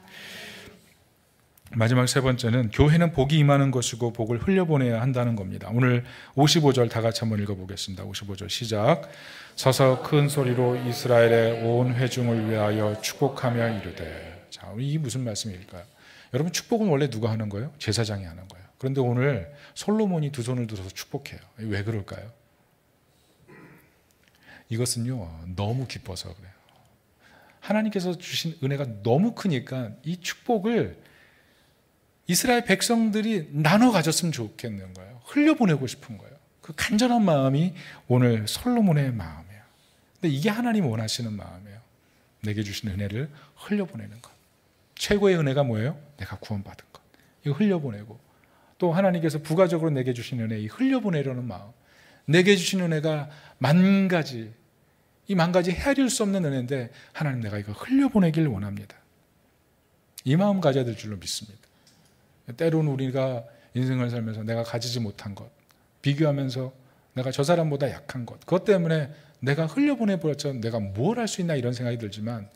마지막 세 번째는 교회는 복이 임하는 것이고 복을 흘려보내야 한다는 겁니다. 오늘 55절 다 같이 한번 읽어보겠습니다. 55절 시작. 서서 큰 소리로 이스라엘의 온 회중을 위하여 축복하며 이르되. 자, 이게 무슨 말씀일까요? 여러분, 축복은 원래 누가 하는 거예요? 제사장이 하는 거예요. 그런데 오늘 솔로몬이 두 손을 들어서 축복해요. 왜 그럴까요? 이것은요, 너무 기뻐서 그래요. 하나님께서 주신 은혜가 너무 크니까 이 축복을 이스라엘 백성들이 나눠 가졌으면 좋겠는 거예요. 흘려보내고 싶은 거예요. 그 간절한 마음이 오늘 솔로몬의 마음이에요. 근데 이게 하나님 원하시는 마음이에요. 내게 주신 은혜를 흘려보내는 것. 최고의 은혜가 뭐예요? 내가 구원받은 것. 이거 흘려보내고, 또 하나님께서 부가적으로 내게 주신 은혜, 이 흘려보내려는 마음. 내게 주신 은혜가 만 가지, 이 만 가지 헤아릴 수 없는 은혜인데 하나님, 내가 이거 흘려보내길 원합니다. 이 마음 가져야 될 줄로 믿습니다. 때로는 우리가 인생을 살면서 내가 가지지 못한 것, 비교하면서 내가 저 사람보다 약한 것, 그것 때문에 내가 흘려보내버렸죠. 내가 뭘 할 수 있나 이런 생각이 들지만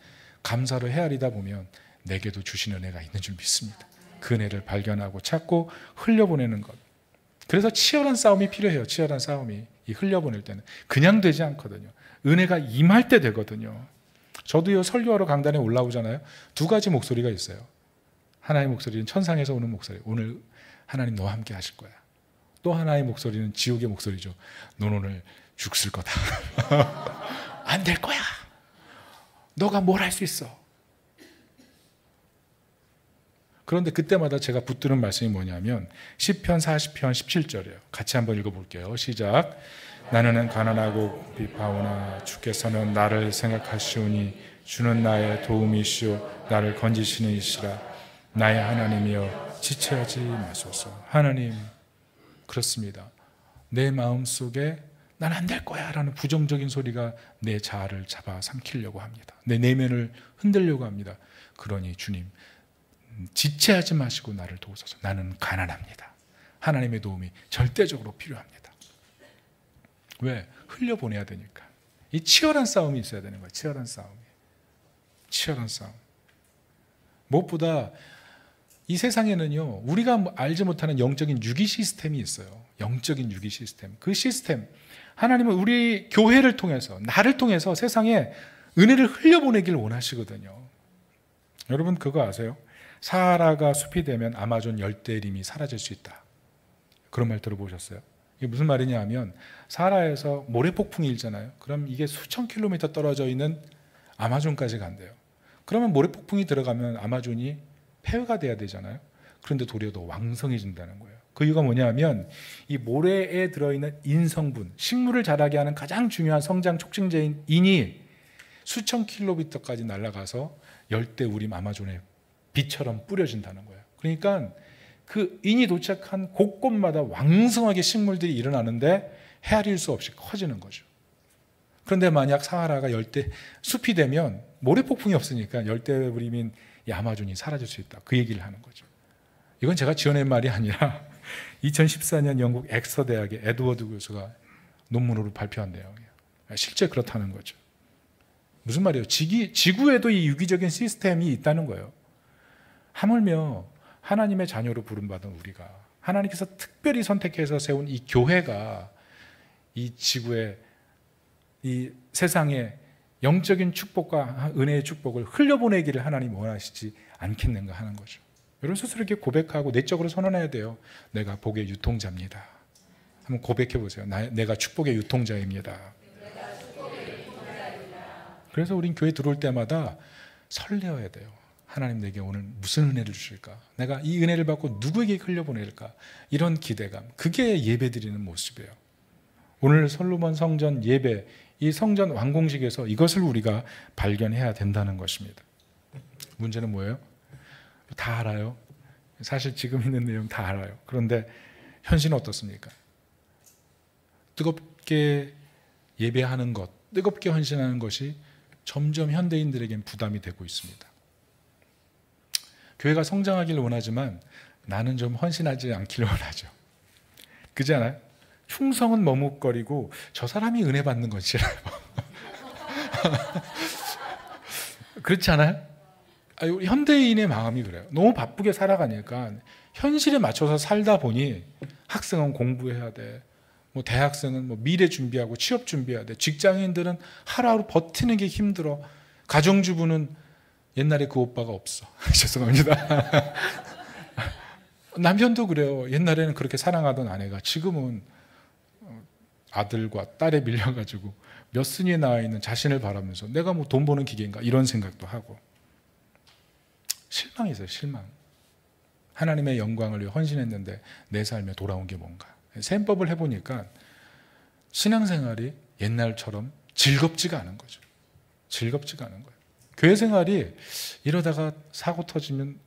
감사로 헤아리다 보면 내게도 주신 은혜가 있는 줄 믿습니다. 그 은혜를 발견하고 찾고 흘려보내는 것. 그래서 치열한 싸움이 필요해요. 치열한 싸움이. 이 흘려보낼 때는 그냥 되지 않거든요. 은혜가 임할 때 되거든요. 저도요, 설교하러 강단에 올라오잖아요. 두 가지 목소리가 있어요. 하나의 목소리는 천상에서 오는 목소리. 오늘 하나님 너와 함께 하실 거야. 또 하나의 목소리는 지옥의 목소리죠. 넌 오늘 죽을 거다. 안 될 거야. 너가 뭘 할 수 있어. 그런데 그때마다 제가 붙드는 말씀이 뭐냐면 시편 40편 17절이에요. 같이 한번 읽어볼게요. 시작. 나는 가난하고 비파오나 주께서는 나를 생각하시오니 주는 나의 도움이시오 나를 건지시는 이시라. 나의 하나님이여 지체하지 마소서. 하나님, 그렇습니다. 내 마음속에 난 안 될 거야 라는 부정적인 소리가 내 자아를 잡아삼키려고 합니다. 내 내면을 흔들려고 합니다. 그러니 주님, 지체하지 마시고 나를 도우소서. 나는 가난합니다. 하나님의 도움이 절대적으로 필요합니다. 왜? 흘려보내야 되니까. 이 치열한 싸움이 있어야 되는 거예요. 치열한 싸움이. 치열한 싸움. 무엇보다 이 세상에는요, 우리가 알지 못하는 영적인 유기 시스템이 있어요. 영적인 유기 시스템. 그 시스템, 하나님은 우리 교회를 통해서, 나를 통해서 세상에 은혜를 흘려보내길 원하시거든요. 여러분 그거 아세요? 사하라가 숲이 되면 아마존 열대림이 사라질 수 있다. 그런 말 들어보셨어요? 이게 무슨 말이냐 하면 사하라에서 모래폭풍이 일잖아요. 그럼 이게 수천 킬로미터 떨어져 있는 아마존까지 간대요. 그러면 모래폭풍이 들어가면 아마존이 폐허가 돼야 되잖아요. 그런데 도리어 더 왕성해진다는 거예요. 그 이유가 뭐냐면 이 모래에 들어있는 인성분, 식물을 자라게 하는 가장 중요한 성장 촉진제인 인이 수천 킬로미터까지 날아가서 열대우림 아마존에 비처럼 뿌려진다는 거예요. 그러니까 그 인이 도착한 곳곳마다 왕성하게 식물들이 일어나는데 헤아릴 수 없이 커지는 거죠. 그런데 만약 사하라가 열대 숲이 되면 모래폭풍이 없으니까 열대우림인 이 아마존이 사라질 수 있다. 그 얘기를 하는 거죠. 이건 제가 지어낸 말이 아니라 2014년 영국 엑서 대학의 에드워드 교수가 논문으로 발표한 내용이에요. 실제 그렇다는 거죠. 무슨 말이에요? 지구에도 이 유기적인 시스템이 있다는 거예요. 하물며 하나님의 자녀로 부름받은 우리가, 하나님께서 특별히 선택해서 세운 이 교회가 이 지구에, 이 세상에 영적인 축복과 은혜의 축복을 흘려보내기를 하나님 원하시지 않겠는가 하는 거죠. 여러분 스스로 이렇게 고백하고 내적으로 선언해야 돼요. 내가 복의 유통자입니다. 한번 고백해 보세요. 내가 축복의 유통자입니다. 그래서 우린 교회 들어올 때마다 설레어야 돼요. 하나님 내게 오늘 무슨 은혜를 주실까? 내가 이 은혜를 받고 누구에게 흘려보낼까? 이런 기대감, 그게 예배드리는 모습이에요. 오늘 솔로몬 성전 예배, 이 성전 완공식에서 이것을 우리가 발견해야 된다는 것입니다. 문제는 뭐예요? 다 알아요. 사실 지금 있는 내용 다 알아요. 그런데 현실은 어떻습니까? 뜨겁게 예배하는 것, 뜨겁게 헌신하는 것이 점점 현대인들에겐 부담이 되고 있습니다. 교회가 성장하기를 원하지만 나는 좀 헌신하지 않기를 원하죠. 그렇지 않아요? 충성은 머뭇거리고 저 사람이 은혜 받는 건 싫어요. 그렇지 않아요? 우리 현대인의 마음이 그래요. 너무 바쁘게 살아가니까 현실에 맞춰서 살다 보니 학생은 공부해야 돼. 뭐 대학생은 뭐 미래 준비하고 취업 준비해야 돼. 직장인들은 하루하루 버티는 게 힘들어. 가정주부는 옛날에 그 오빠가 없어. 죄송합니다. 남편도 그래요. 옛날에는 그렇게 사랑하던 아내가 지금은 아들과 딸에 밀려가지고 몇 순위에 나와 있는 자신을 바라면서 내가 뭐 돈 버는 기계인가 이런 생각도 하고 실망이세요. 실망. 하나님의 영광을 위해 헌신했는데 내 삶에 돌아온 게 뭔가. 셈법을 해보니까 신앙생활이 옛날처럼 즐겁지가 않은 거죠. 즐겁지가 않은 거예요. 교회 생활이 이러다가 사고 터지면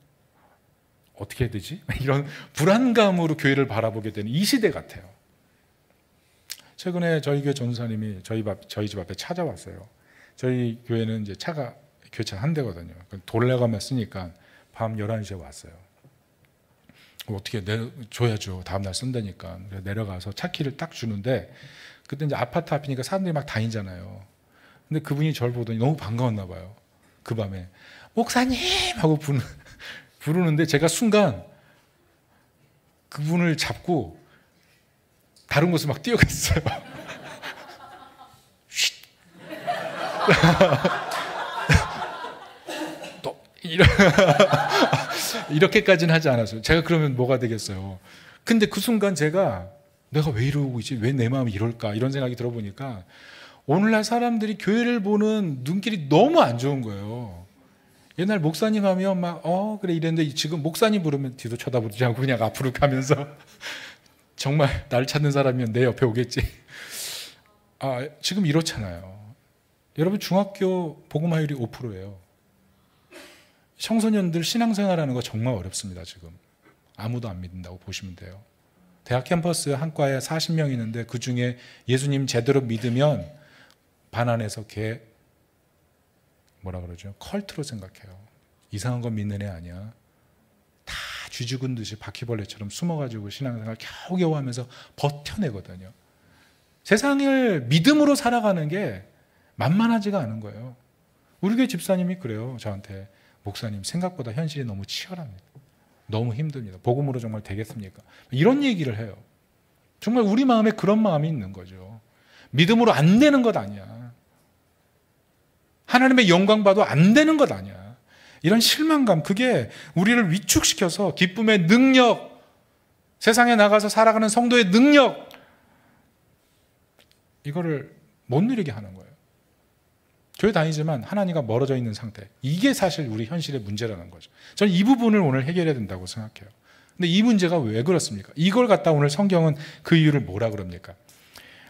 어떻게 해야 되지? 이런 불안감으로 교회를 바라보게 되는 이 시대 같아요. 최근에 저희 교회 전사님이 저희 집 앞에 찾아왔어요. 저희 교회는 이제 차가 교차 한 대거든요. 돌려가며 쓰니까 밤 11시에 왔어요. 어떻게 줘야죠. 다음날 쓴다니까. 내려가서 차 키를 딱 주는데 그때 이제 아파트 앞이니까 사람들이 막 다니잖아요. 근데 그분이 저를 보더니 너무 반가웠나 봐요. 그 밤에 목사님 하고 부르는데 제가 순간 그분을 잡고 다른 곳으로 막 뛰어갔어요. 또 이렇게까지는 하지 않았어요. 제가 그러면 뭐가 되겠어요. 근데 그 순간 내가 왜 이러고 있지? 왜 내 마음이 이럴까? 이런 생각이 들어보니까 오늘날 사람들이 교회를 보는 눈길이 너무 안 좋은 거예요. 옛날 목사님 하면 막 그래 이랬는데 지금 목사님 부르면 뒤도 쳐다보지 않고 그냥 앞으로 가면서 정말 날 찾는 사람이면 내 옆에 오겠지. 지금 이렇잖아요. 여러분 중학교 복음화율이 5%예요. 청소년들 신앙생활하는 거 정말 어렵습니다. 지금 아무도 안 믿는다고 보시면 돼요. 대학 캠퍼스 한 과에 40명 있는데 그중에 예수님 제대로 믿으면 반 안에서 걔 뭐라 그러죠? 컬트로 생각해요. 이상한 건 믿는 애 아니야. 다 쥐 죽은 듯이 바퀴벌레처럼 숨어가지고 신앙생활 겨우겨우 하면서 버텨내거든요. 세상을 믿음으로 살아가는 게 만만하지가 않은 거예요. 우리 교회 집사님이 그래요. 저한테 목사님 생각보다 현실이 너무 치열합니다. 너무 힘듭니다. 복음으로 정말 되겠습니까? 이런 얘기를 해요. 정말 우리 마음에 그런 마음이 있는 거죠. 믿음으로 안 되는 것 아니야. 하나님의 영광 봐도 안 되는 것 아니야. 이런 실망감, 그게 우리를 위축시켜서 기쁨의 능력, 세상에 나가서 살아가는 성도의 능력, 이거를 못 누리게 하는 거예요. 교회 다니지만 하나님과 멀어져 있는 상태. 이게 사실 우리 현실의 문제라는 거죠. 저는 이 부분을 오늘 해결해야 된다고 생각해요. 근데 이 문제가 왜 그렇습니까? 이걸 갖다 오늘 성경은 그 이유를 뭐라 그럽니까?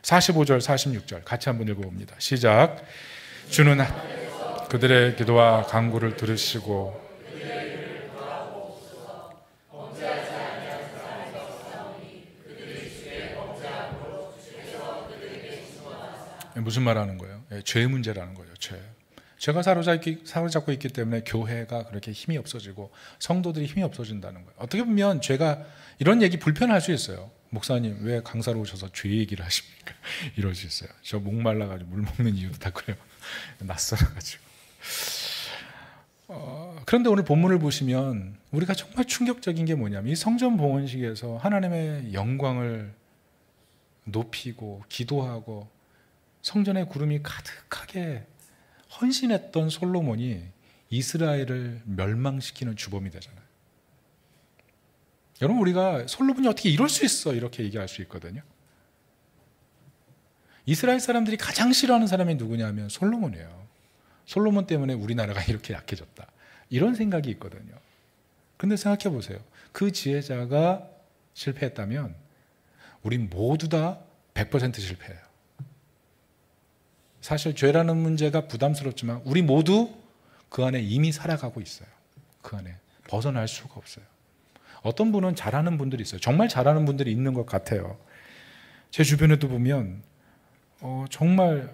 45절, 46절 같이 한번 읽어봅니다. 시작. 주는 그들의 기도와 간구를 들으시고 무슨 말 하는 거예요? 죄의 문제라는 거예요. 죄가 사로잡고 있기 때문에 교회가 그렇게 힘이 없어지고 성도들이 힘이 없어진다는 거예요. 어떻게 보면 죄가 이런 얘기 불편할 수 있어요. 목사님 왜 강사로 오셔서 죄 얘기를 하십니까? 이럴 수 있어요. 저 목말라가지고 물 먹는 이유도 다 그래요. 낯설어가지고. 그런데 오늘 본문을 보시면 우리가 정말 충격적인 게 뭐냐면 이 성전 봉헌식에서 하나님의 영광을 높이고 기도하고 성전의 구름이 가득하게 헌신했던 솔로몬이 이스라엘을 멸망시키는 주범이 되잖아요. 여러분, 우리가 솔로몬이 어떻게 이럴 수 있어 이렇게 얘기할 수 있거든요. 이스라엘 사람들이 가장 싫어하는 사람이 누구냐면 솔로몬이에요. 솔로몬 때문에 우리나라가 이렇게 약해졌다, 이런 생각이 있거든요. 그런데 생각해 보세요. 그 지혜자가 실패했다면 우린 모두 다 100% 실패해요. 사실 죄라는 문제가 부담스럽지만 우리 모두 그 안에 이미 살아가고 있어요. 그 안에 벗어날 수가 없어요. 어떤 분은 잘하는 분들이 있어요. 정말 잘하는 분들이 있는 것 같아요. 제 주변에도 보면 정말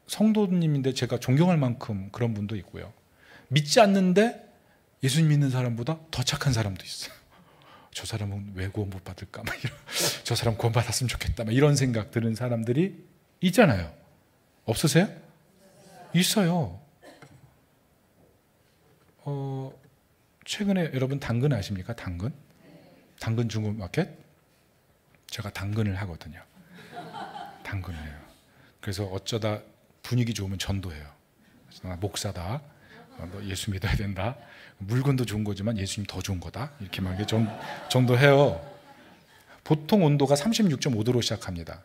성도님인데 제가 존경할 만큼 그런 분도 있고요. 믿지 않는데 예수님 믿는 사람보다 더 착한 사람도 있어요. 저 사람은 왜 구원 못 받을까? 저 사람 구원 받았으면 좋겠다, 이런 생각 드는 사람들이 있잖아요. 없으세요? 있어요. 최근에 여러분 당근 아십니까? 당근 중고마켓? 제가 당근을 하거든요. 당근을 해요. 그래서 어쩌다 분위기 좋으면 전도해요. 나 목사다, 너 예수 믿어야 된다, 물건도 좋은 거지만 예수님 더 좋은 거다, 이렇게 막 전도해요. 보통 온도가 36.5도로 시작합니다.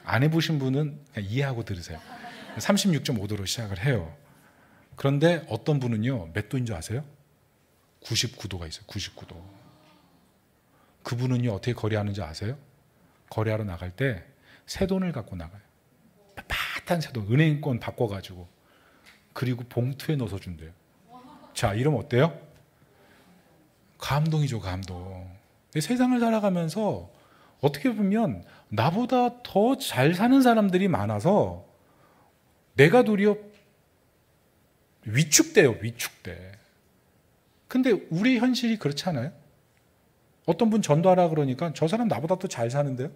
안 해보신 분은 그냥 이해하고 들으세요. 36.5도로 시작을 해요. 그런데 어떤 분은요, 몇 도인 줄 아세요? 99도가 있어요. 99도. 그분은요, 어떻게 거래하는지 아세요? 거래하러 나갈 때 새돈을 갖고 나가요. 빳빳한 새돈, 은행권 바꿔가지고, 그리고 봉투에 넣어서 준대요. 자, 이러면 어때요? 감동이죠, 감동. 세상을 살아가면서 어떻게 보면 나보다 더 잘 사는 사람들이 많아서 내가 도리어 위축돼요, 위축돼. 근데 우리 현실이 그렇지 않아요? 어떤 분 전도하라 그러니까 저 사람 나보다 더 잘 사는데요?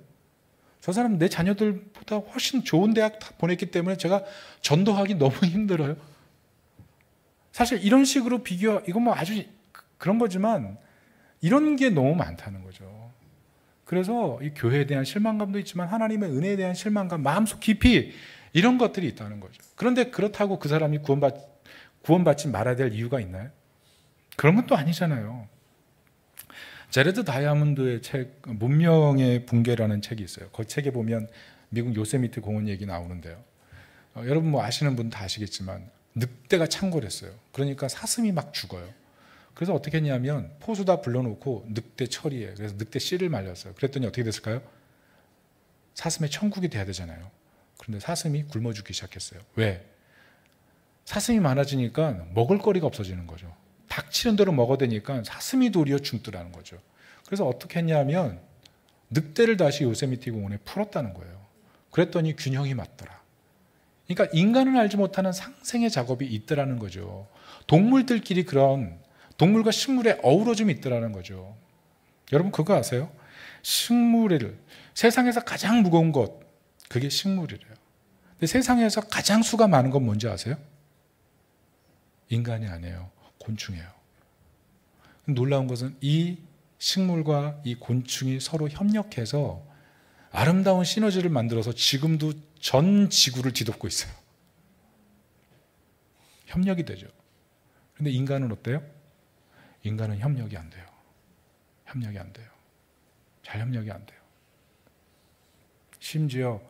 저 사람 내 자녀들보다 훨씬 좋은 대학 보냈기 때문에 제가 전도하기 너무 힘들어요. 사실 이런 식으로 이건 뭐 아주 그런 거지만 이런 게 너무 많다는 거죠. 그래서 이 교회에 대한 실망감도 있지만 하나님의 은혜에 대한 실망감, 마음속 깊이 이런 것들이 있다는 거죠. 그런데 그렇다고 그 사람이 구원받지 말아야 될 이유가 있나요? 그런 건 또 아니잖아요. 제레드 다이아몬드의 책 문명의 붕괴라는 책이 있어요. 그 책에 보면 미국 요세미티 공원 얘기 나오는데요. 여러분 뭐 아시는 분 다 아시겠지만 늑대가 창궐했어요. 그러니까 사슴이 막 죽어요. 그래서 어떻게 했냐면 포수다 불러놓고 늑대 처리해. 그래서 늑대 씨를 말렸어요. 그랬더니 어떻게 됐을까요? 사슴의 천국이 돼야 되잖아요. 그런데 사슴이 굶어 죽기 시작했어요. 왜? 사슴이 많아지니까 먹을 거리가 없어지는 거죠. 닥치는 대로 먹어대니까 사슴이 도리어 죽더라는 거죠. 그래서 어떻게 했냐면 늑대를 다시 요세미티 공원에 풀었다는 거예요. 그랬더니 균형이 맞더라. 그러니까 인간은 알지 못하는 상생의 작업이 있더라는 거죠. 동물들끼리 그런 동물과 식물의 어우러짐이 있더라는 거죠. 여러분 그거 아세요? 식물을 세상에서 가장 무거운 것, 그게 식물이래요. 근데 세상에서 가장 수가 많은 건 뭔지 아세요? 인간이 아니에요. 곤충이에요. 놀라운 것은 이 식물과 이 곤충이 서로 협력해서 아름다운 시너지를 만들어서 지금도 전 지구를 뒤덮고 있어요. 협력이 되죠. 그런데 인간은 어때요? 인간은 협력이 안 돼요. 협력이 안 돼요. 잘 협력이 안 돼요. 심지어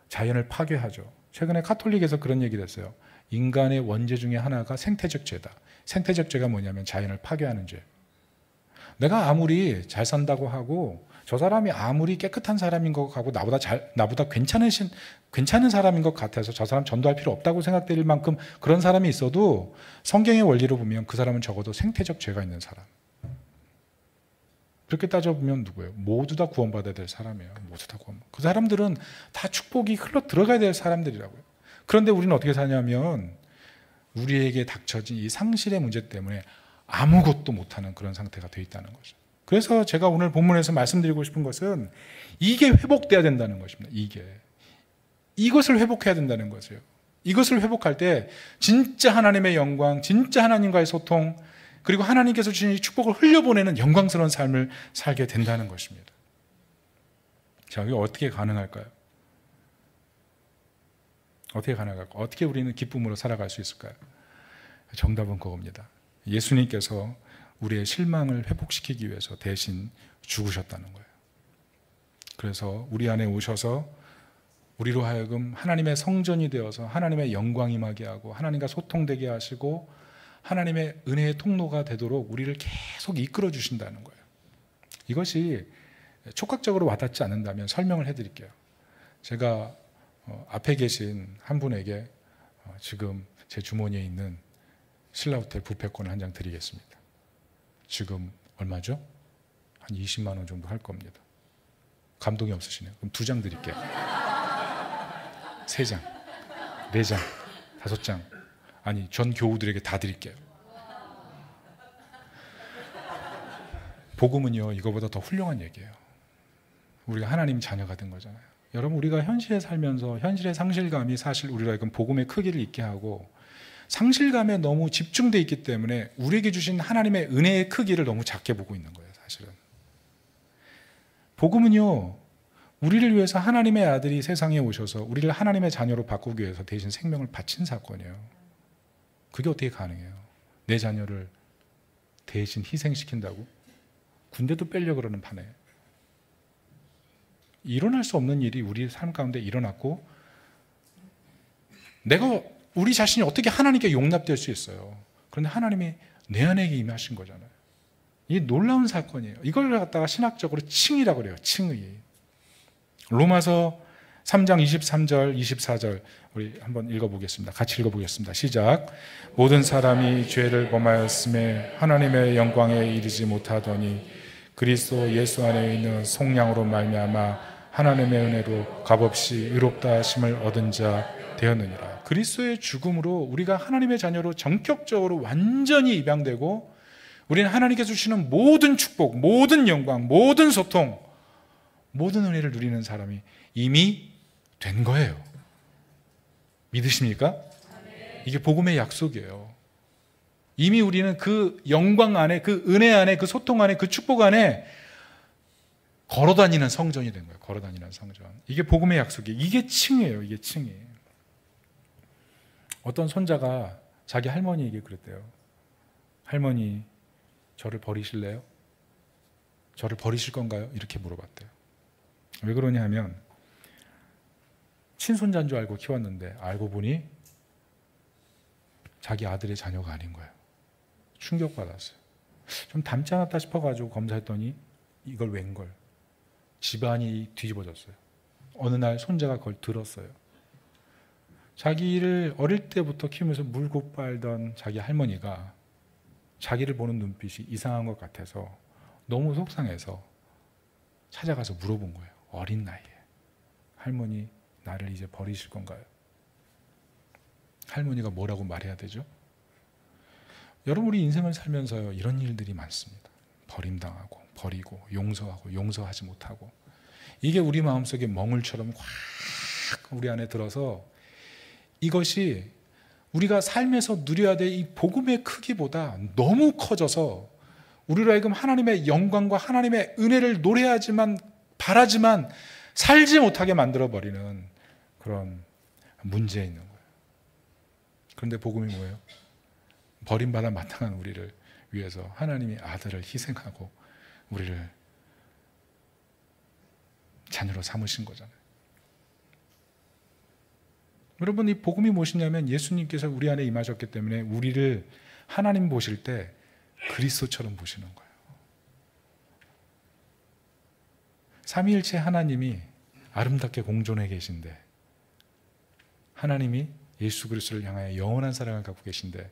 자연을 파괴하죠. 최근에 카톨릭에서 그런 얘기를 했어요. 인간의 원죄 중에 하나가 생태적 죄다. 생태적 죄가 뭐냐면 자연을 파괴하는 죄. 내가 아무리 잘 산다고 하고 저 사람이 아무리 깨끗한 사람인 것 같고 나보다 괜찮은 사람인 것 같아서 저 사람 전도할 필요 없다고 생각될 만큼 그런 사람이 있어도 성경의 원리로 보면 그 사람은 적어도 생태적 죄가 있는 사람. 그렇게 따져보면 누구예요? 모두 다 구원받아야 될 사람이에요. 모두 다 그 사람들은 다 축복이 흘러 들어가야 될 사람들이라고요. 그런데 우리는 어떻게 사냐면 우리에게 닥쳐진 이 상실의 문제 때문에 아무것도 못하는 그런 상태가 되어 있다는 거죠. 그래서 제가 오늘 본문에서 말씀드리고 싶은 것은 이게 회복돼야 된다는 것입니다. 이것을 회복해야 된다는 것이에요. 이것을 회복할 때 진짜 하나님의 영광, 진짜 하나님과의 소통, 그리고 하나님께서 주신 이 축복을 흘려보내는 영광스러운 삶을 살게 된다는 것입니다. 자, 이게 어떻게 가능할까요? 어떻게 가능할까요? 어떻게 우리는 기쁨으로 살아갈 수 있을까요? 정답은 그겁니다. 예수님께서 우리의 실망을 회복시키기 위해서 대신 죽으셨다는 거예요. 그래서 우리 안에 오셔서 우리로 하여금 하나님의 성전이 되어서 하나님의 영광 임하게 하고 하나님과 소통되게 하시고 하나님의 은혜의 통로가 되도록 우리를 계속 이끌어 주신다는 거예요. 이것이 촉각적으로 와닿지 않는다면 설명을 해드릴게요. 제가 앞에 계신 한 분에게 지금 제 주머니에 있는 신라호텔 뷔페권을 한 장 드리겠습니다. 지금 얼마죠? 한 20만 원 정도 할 겁니다. 감동이 없으시네요. 그럼 2장 드릴게요. 3장, 4장, 5장. 아니, 전 교우들에게 다 드릴게요. 복음은요, 이거보다 더 훌륭한 얘기예요. 우리가 하나님 자녀가 된 거잖아요. 여러분, 우리가 현실에 살면서 현실의 상실감이 사실 우리로 하여금 복음의 크기를 잊게 하고 상실감에 너무 집중되어 있기 때문에 우리에게 주신 하나님의 은혜의 크기를 너무 작게 보고 있는 거예요, 사실은. 복음은요, 우리를 위해서 하나님의 아들이 세상에 오셔서 우리를 하나님의 자녀로 바꾸기 위해서 대신 생명을 바친 사건이에요. 그게 어떻게 가능해요? 내 자녀를 대신 희생시킨다고? 군대도 빼려고 그러는 판에. 일어날 수 없는 일이 우리 삶 가운데 일어났고 우리 자신이 어떻게 하나님께 용납될 수 있어요? 그런데 하나님이 내 안에 임하신 거잖아요. 이게 놀라운 사건이에요. 이걸 갖다가 신학적으로 칭의라고 그래요. 칭의. 로마서 3장 23절, 24절 우리 한번 읽어보겠습니다. 같이 읽어보겠습니다. 시작. 모든 사람이 죄를 범하였음에 하나님의 영광에 이르지 못하더니 그리스도 예수 안에 있는 속량으로 말미암아 하나님의 은혜로 값없이 의롭다 하심을 얻은 자 되었느니라. 그리스도의 죽음으로 우리가 하나님의 자녀로 전격적으로 완전히 입양되고 우리는 하나님께서 주시는 모든 축복, 모든 영광, 모든 소통, 모든 은혜를 누리는 사람이 이미 된 거예요. 믿으십니까? 이게 복음의 약속이에요. 이미 우리는 그 영광 안에, 그 은혜 안에, 그 소통 안에, 그 축복 안에 걸어다니는 성전이 된 거예요. 걸어다니는 성전. 이게 복음의 약속이에요. 이게 칭이에요. 이게 칭이. 어떤 손자가 자기 할머니에게 그랬대요. 할머니, 저를 버리실래요? 저를 버리실 건가요? 이렇게 물어봤대요. 왜 그러냐 하면 친손자인 줄 알고 키웠는데 알고 보니 자기 아들의 자녀가 아닌 거예요. 충격받았어요. 좀 닮지 않았다 싶어가지고 검사했더니 이걸 웬걸. 집안이 뒤집어졌어요. 어느 날 손자가 그걸 들었어요. 자기를 어릴 때부터 키우면서 물고 빨던 자기 할머니가 자기를 보는 눈빛이 이상한 것 같아서 너무 속상해서 찾아가서 물어본 거예요. 어린 나이에. 할머니, 나를 이제 버리실 건가요? 할머니가 뭐라고 말해야 되죠? 여러분, 우리 인생을 살면서요, 이런 일들이 많습니다. 버림당하고, 버리고, 용서하고, 용서하지 못하고. 이게 우리 마음속에 멍울처럼 확 우리 안에 들어서 이것이 우리가 삶에서 누려야 될 이 복음의 크기보다 너무 커져서 우리로 하여금 하나님의 영광과 하나님의 은혜를 노래하지만 바라지만 살지 못하게 만들어버리는 그런 문제에 있는 거예요. 그런데 복음이 뭐예요? 버림받아 마땅한 우리를 위해서 하나님이 아들을 희생하고 우리를 자녀로 삼으신 거잖아요. 여러분, 이 복음이 무엇이냐면 예수님께서 우리 안에 임하셨기 때문에 우리를 하나님 보실 때 그리스도처럼 보시는 거예요. 삼위일체 하나님이 아름답게 공존해 계신데 하나님이 예수 그리스도를 향하여 영원한 사랑을 갖고 계신데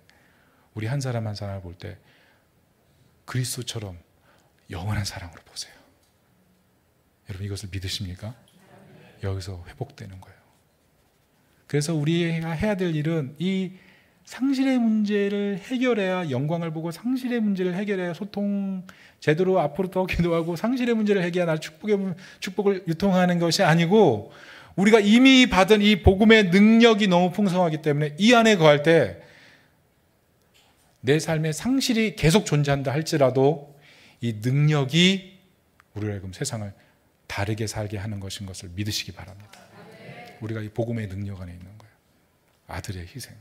우리 한 사람 한 사람을 볼 때 그리스도처럼 영원한 사랑으로 보세요. 여러분, 이것을 믿으십니까? 여기서 회복되는 거예요. 그래서 우리가 해야 될 일은 이 상실의 문제를 해결해야, 영광을 보고 상실의 문제를 해결해야 소통 제대로 앞으로 더 기도하고 상실의 문제를 해결해야 날 축복을 유통하는 것이 아니고, 우리가 이미 받은 이 복음의 능력이 너무 풍성하기 때문에 이 안에 거할 때 내 삶에 상실이 계속 존재한다 할지라도 이 능력이 우리를 하여금 세상을 다르게 살게 하는 것인 것을 믿으시기 바랍니다. 우리가 이 복음의 능력 안에 있는 거예요. 아들의 희생,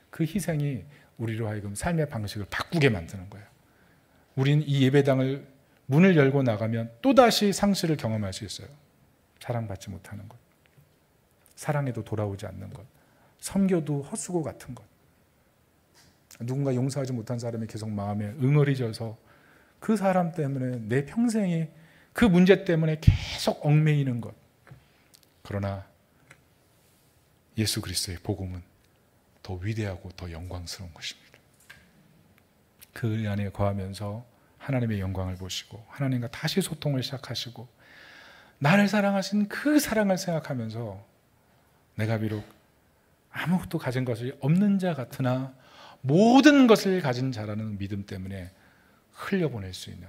그 희생이 우리로 하여금 삶의 방식을 바꾸게 만드는 거예요. 우린 이 예배당을 문을 열고 나가면 또다시 상실을 경험할 수 있어요. 사랑받지 못하는 것, 사랑에도 돌아오지 않는 것, 섬겨도 헛수고 같은 것, 누군가 용서하지 못한 사람이 계속 마음에 응어리져서 그 사람 때문에 내 평생이 그 문제 때문에 계속 얽매이는 것. 그러나 예수 그리스도의 복음은 더 위대하고 더 영광스러운 것입니다. 그 안에 거하면서 하나님의 영광을 보시고 하나님과 다시 소통을 시작하시고 나를 사랑하신 그 사랑을 생각하면서 내가 비록 아무것도 가진 것이 없는 자 같으나 모든 것을 가진 자라는 믿음 때문에 흘려보낼 수 있는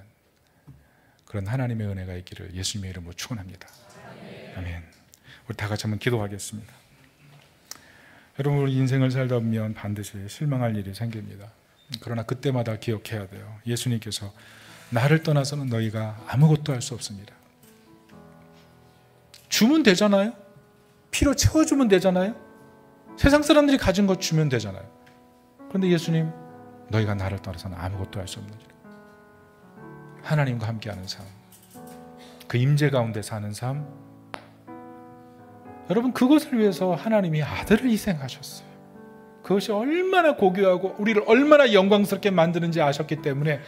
그런 하나님의 은혜가 있기를 예수님의 이름으로 축원합니다. 아멘. 우리 다 같이 한번 기도하겠습니다. 여러분, 우리 인생을 살다 보면 반드시 실망할 일이 생깁니다. 그러나 그때마다 기억해야 돼요. 예수님께서 나를 떠나서는 너희가 아무것도 할 수 없습니다. 주면 되잖아요. 피로 채워주면 되잖아요. 세상 사람들이 가진 것 주면 되잖아요. 그런데 예수님, 너희가 나를 떠나서는 아무것도 할 수 없느니라. 하나님과 함께하는 삶, 그 임재 가운데 사는 삶, 여러분, 그것을 위해서 하나님이 아들을 희생하셨어요. 그것이 얼마나 고귀하고 우리를 얼마나 영광스럽게 만드는지 아셨기 때문에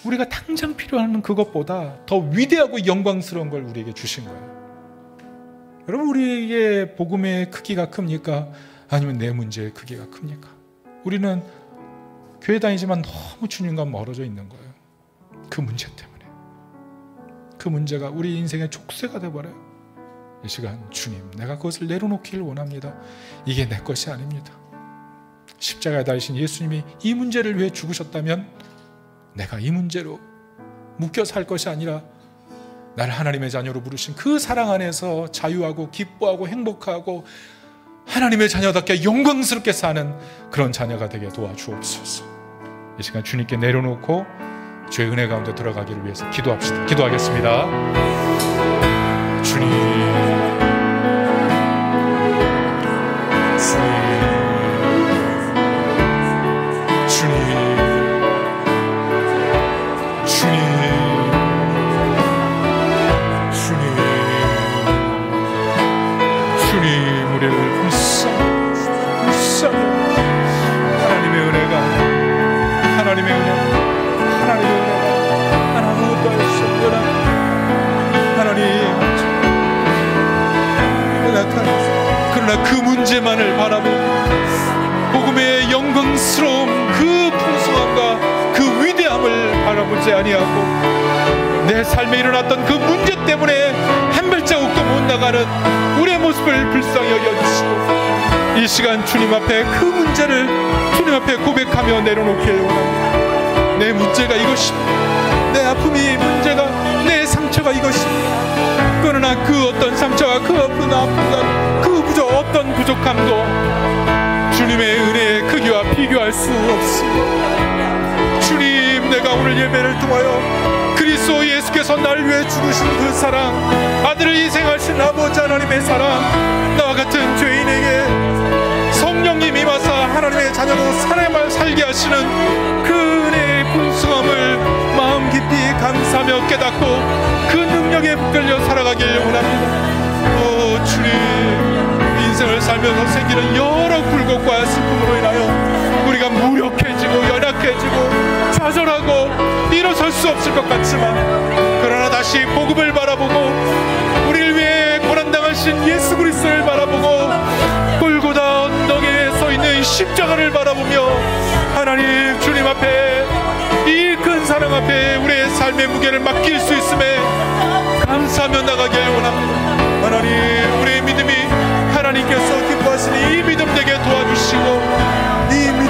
우리가 당장 필요한 그것보다 더 위대하고 영광스러운 걸 우리에게 주신 거예요. 여러분, 우리에게 복음의 크기가 큽니까? 아니면 내 문제의 크기가 큽니까? 우리는 교회 다니지만 너무 주님과 멀어져 있는 거예요. 그 문제 때문에. 그 문제가 우리 인생의 족쇄가 되어버려요. 이 시간, 주님, 내가 그것을 내려놓기를 원합니다. 이게 내 것이 아닙니다. 십자가에 달리신 예수님이 이 문제를 위해 죽으셨다면 내가 이 문제로 묶여 살 것이 아니라 나를 하나님의 자녀로 부르신 그 사랑 안에서 자유하고 기뻐하고 행복하고 하나님의 자녀답게 영광스럽게 사는 그런 자녀가 되게 도와주옵소서. 이 시간 주님께 내려놓고 주의 은혜 가운데 들어가기를 위해서 기도합시다. 기도하겠습니다. 주님, 그러나 그 문제만을 바라보고 복음의 영광스러움, 그 풍성함과 그 위대함을 바라보지 아니하고 내 삶에 일어났던 그 문제 때문에 한 발자국도 못 나가는 우리의 모습을 불쌍히 여겨주시고 이 시간 주님 앞에 그 문제를 주님 앞에 고백하며 내려놓기를 원합니다. 내 문제가 이것입니다. 내 아픔이 문제가, 내 상처가 이것입니다. 그러나 그 어떤 상처와 그 어떤 아픔과 그 어떤 부족함도 주님의 은혜의 크기와 비교할 수 없습니다. 주님, 내가 오늘 예배를 통하여 그리스도 예수께서 날 위해 죽으신 그 사랑, 아들을 희생하신 아버지 하나님의 사랑, 나와 같은 죄인에게 성령님이 와서 하나님의 자녀로 살게 하시는 그 은혜의 풍성함을 마음 깊이 감사하며 깨닫고 그 능력에 붙들려 살아가길 원합니다. 주님, 인생을 살면서 생기는 여러 굴곡과 슬픔으로 인하여 우리가 무력해지고 연약해지고 좌절하고 일어설 수 없을 것 같지만, 그러나 다시 복음을 바라보고 우리를 위해 고난당하신 예수 그리스도를 바라보고 골고다 언덕에 서 있는 십자가를 바라보며 하나님, 주님 앞에 이 큰 사랑 앞에 우리의 삶의 무게를 맡길 수 있음에 감사하며 나가길 원합니다. 하나님, 우리의 믿음이 하나님께서 기뻐하시니 이 믿음 되게 도와주시고 이 믿음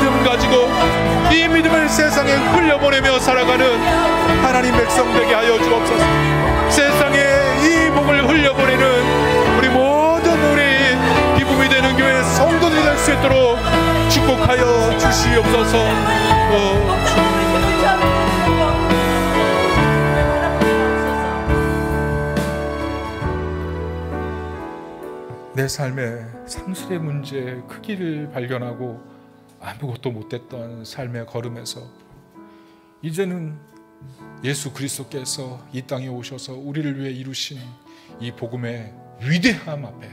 세상에 흘려보내며 살아가는 하나님 백성 되게 하여 주옵소서. 세상에 이 복을 흘려보내는 우리 모든 우리 기쁨이 되는 교회 성도들이 될 수 있도록 축복하여 주시옵소서. 내 삶의 상실의 문제의 크기를 발견하고 아무것도 못했던 삶의 걸음에서 이제는 예수 그리스도께서 이 땅에 오셔서 우리를 위해 이루신 이 복음의 위대함 앞에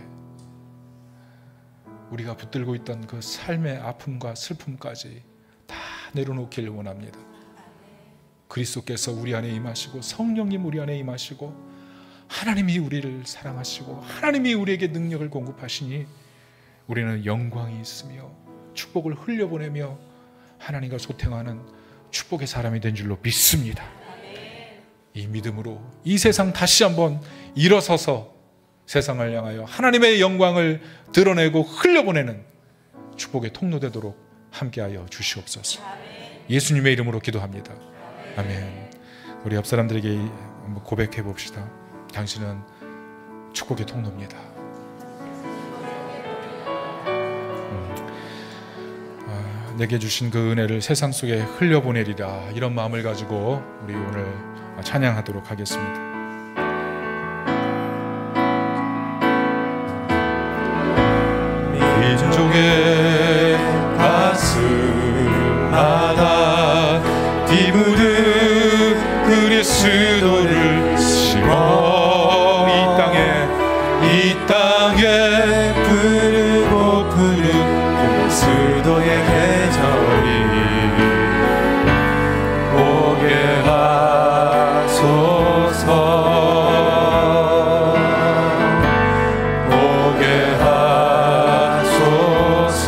우리가 붙들고 있던 그 삶의 아픔과 슬픔까지 다 내려놓기를 원합니다. 그리스도께서 우리 안에 임하시고 성령님 우리 안에 임하시고 하나님이 우리를 사랑하시고 하나님이 우리에게 능력을 공급하시니 우리는 영광이 있으며 축복을 흘려보내며 하나님과 소통하는 축복의 사람이 된 줄로 믿습니다. 이 믿음으로 이 세상 다시 한번 일어서서 세상을 향하여 하나님의 영광을 드러내고 흘려보내는 축복의 통로되도록 함께하여 주시옵소서. 예수님의 이름으로 기도합니다. 아멘. 우리 옆 사람들에게 한번 고백해 봅시다. 당신은 축복의 통로입니다. 내게 주신 그 은혜를 세상 속에 흘려보내리라, 이런 마음을 가지고 우리 오늘 찬양하도록 하겠습니다. 민족의 가슴마다 뒤무는 그리스도를 심어 이 땅에 부르고 부른 그리스도의 계절이 오게 하소서. 오게 하소서.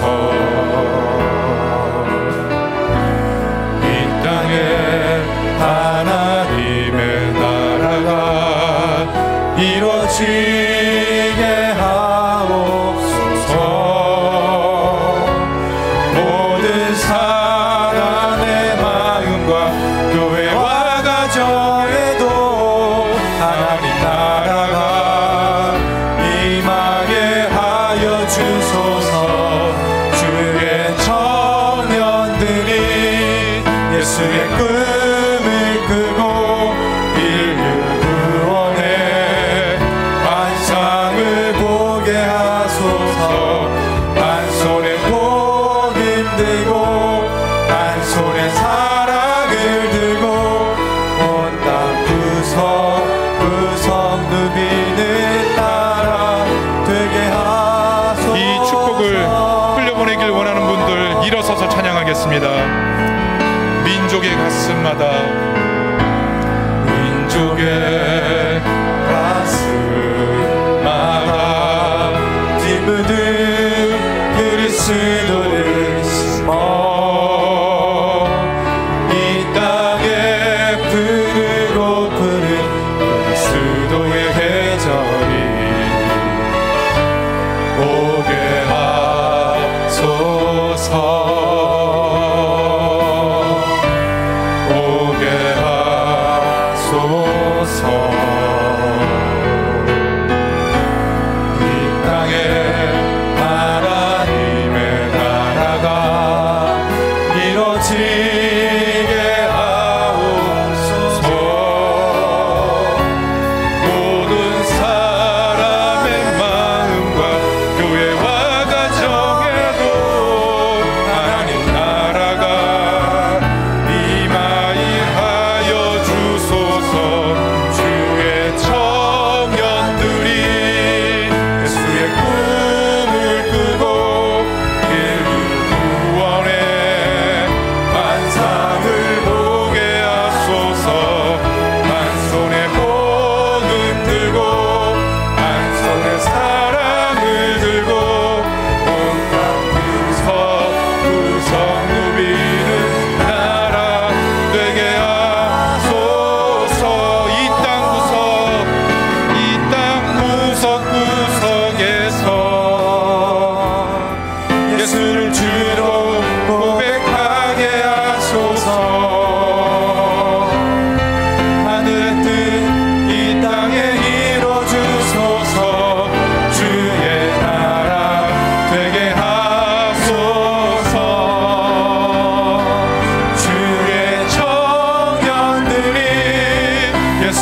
이 땅에 하나님의 나라가 이루어지게 하옵소서. 모든 사람의 마음과 교회와 가정에도 하나님 나라가 임하게 하여 주소서. 주의 청년들이 예수의 꿈을 꾸고 인류 구원의 환상을 보게 하소서. 한 손에 복음 들고 한 손에 사랑을 들고 온 땅 구석구석 누비는 나라 되게 하소서. 이 축복을 흘려보내길 원하는 분들 일어서서 찬양하겠습니다. 민족의 가슴마다 민족의 가슴마다 뒤묻은 그리스도를 심어 이 땅에 부르고 부른 그리스도의 계절이 오게 하소서. 오게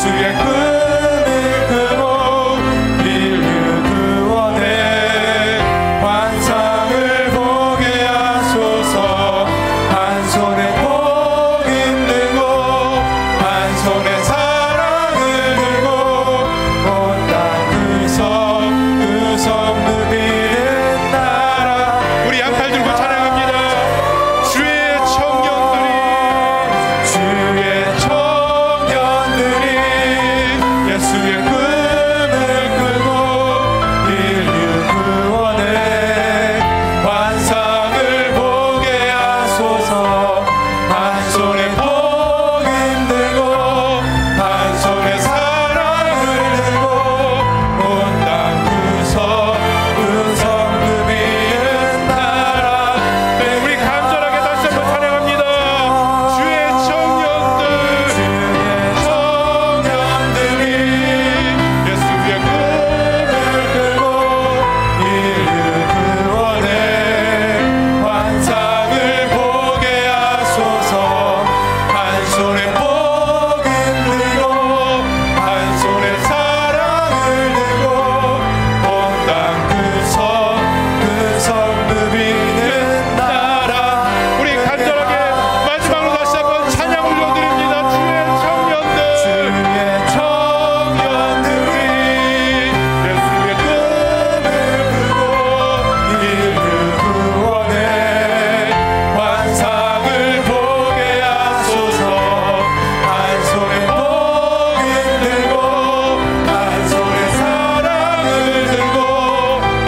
예수의 꿈을 크고 인류 구원의 환상을 보게 하소서. 한 손에 복 힘들고 한 손에 사랑을 들고 온 땅 구석 누비는 나라. 우리 양팔 들고 찬양합니다. 주의 청년들이 예수의 꿈을 꾸고 인류 구원의 환상을 보게 하소서. 한 손에 복 힘들고 한 손에 사랑을 들고 온 땅 구석 누비는 나라. 우리 간절하게 다시 한번 찬양합니다. 주의 청년들 예수의 꿈을 꾸고 인류 구원의 환상을 보게 하소서. 한 손에 복 힘들고 한 손에 사랑을 들고 온 땅 구석 누비는 나라. 우리 간절하게 마지막으로 다시 한번 찬양 올려드립니다. 주의 청년들 주의 청년들이 예수의 꿈을 꾸고 인류 구원의 환상을 보게 하소서. 한 손에 복 힘들고 한 손에 사랑을 들고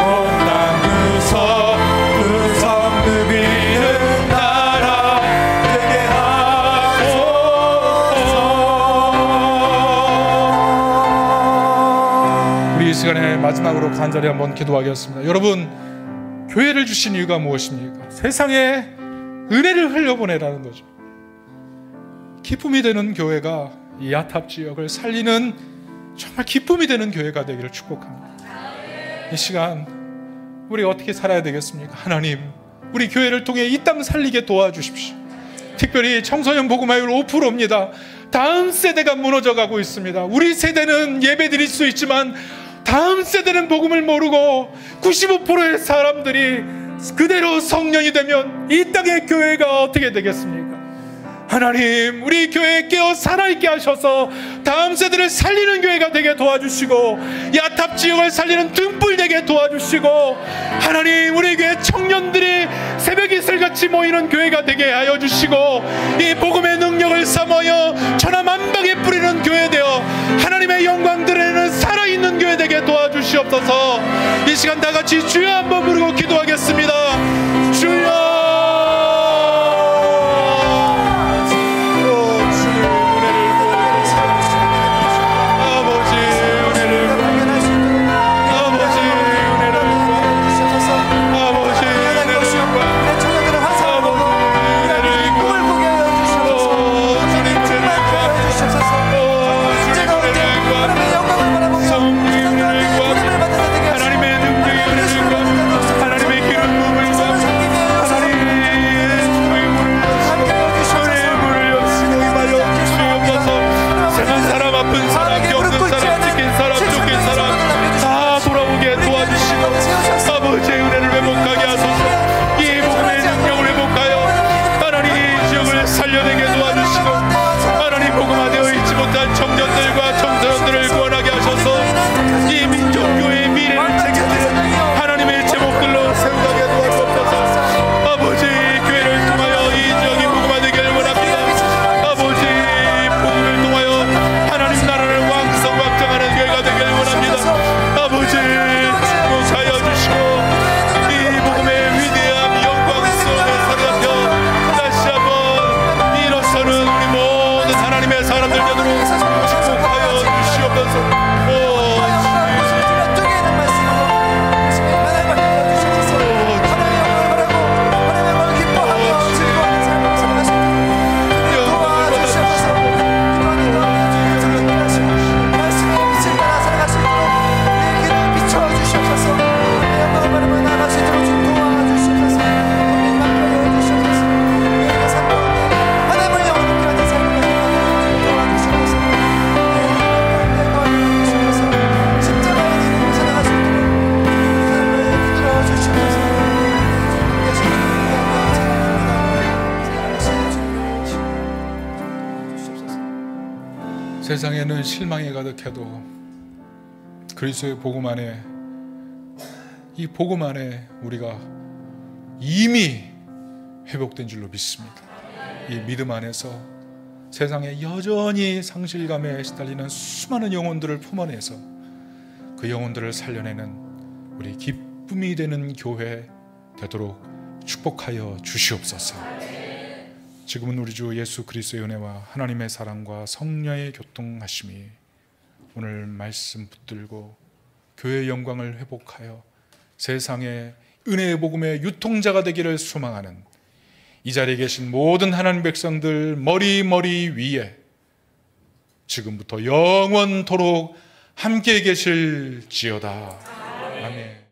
온 땅 구석 누비는 나라 되게 하소서. 우리 이 시간에 마지막으로 간절히 한번 기도하겠습니다. 여러분, 교회를 주신 이유가 무엇입니까? 세상에 은혜를 흘려보내라는 거죠. 기쁨이 되는 교회가 이 야탑 지역을 살리는 정말 기쁨이 되는 교회가 되기를 축복합니다. 이 시간 우리 어떻게 살아야 되겠습니까? 하나님, 우리 교회를 통해 이 땅 살리게 도와주십시오. 특별히 청소년 복음화율 5%입니다. 다음 세대가 무너져가고 있습니다. 우리 세대는 예배 드릴 수 있지만 다음 세대는 복음을 모르고 95%의 사람들이 그대로 성년이 되면 이 땅의 교회가 어떻게 되겠습니까? 하나님, 우리 교회에 깨어 살아있게 하셔서 다음 세대를 살리는 교회가 되게 도와주시고 야탑 지역을 살리는 등불 되게 도와주시고, 하나님, 우리 교회 청년들이 새벽 이슬같이 모이는 교회가 되게 하여 주시고 이 복음의 능력을 삼아여 천하 만방에 뿌리는 교회 되어 하나님의 영광 드러내는 살아있는 교회 되게 도와주시옵소서. 이 시간 다 같이 주여 한번 부르고 기도하겠습니다. 주여, 세상에는 실망이 가득해도 그리스도의 복음 안에, 이 복음 안에 우리가 이미 회복된 줄로 믿습니다. 이 믿음 안에서 세상에 여전히 상실감에 시달리는 수많은 영혼들을 품어내서 그 영혼들을 살려내는 우리 기쁨이 되는 교회 되도록 축복하여 주시옵소서. 지금은 우리 주 예수 그리스도의 은혜와 하나님의 사랑과 성령의 교통하심이 오늘 말씀 붙들고 교회의 영광을 회복하여 세상에 은혜의 복음의 유통자가 되기를 소망하는 이 자리에 계신 모든 하나님 백성들 머리 위에 지금부터 영원토록 함께 계실지어다. 아멘.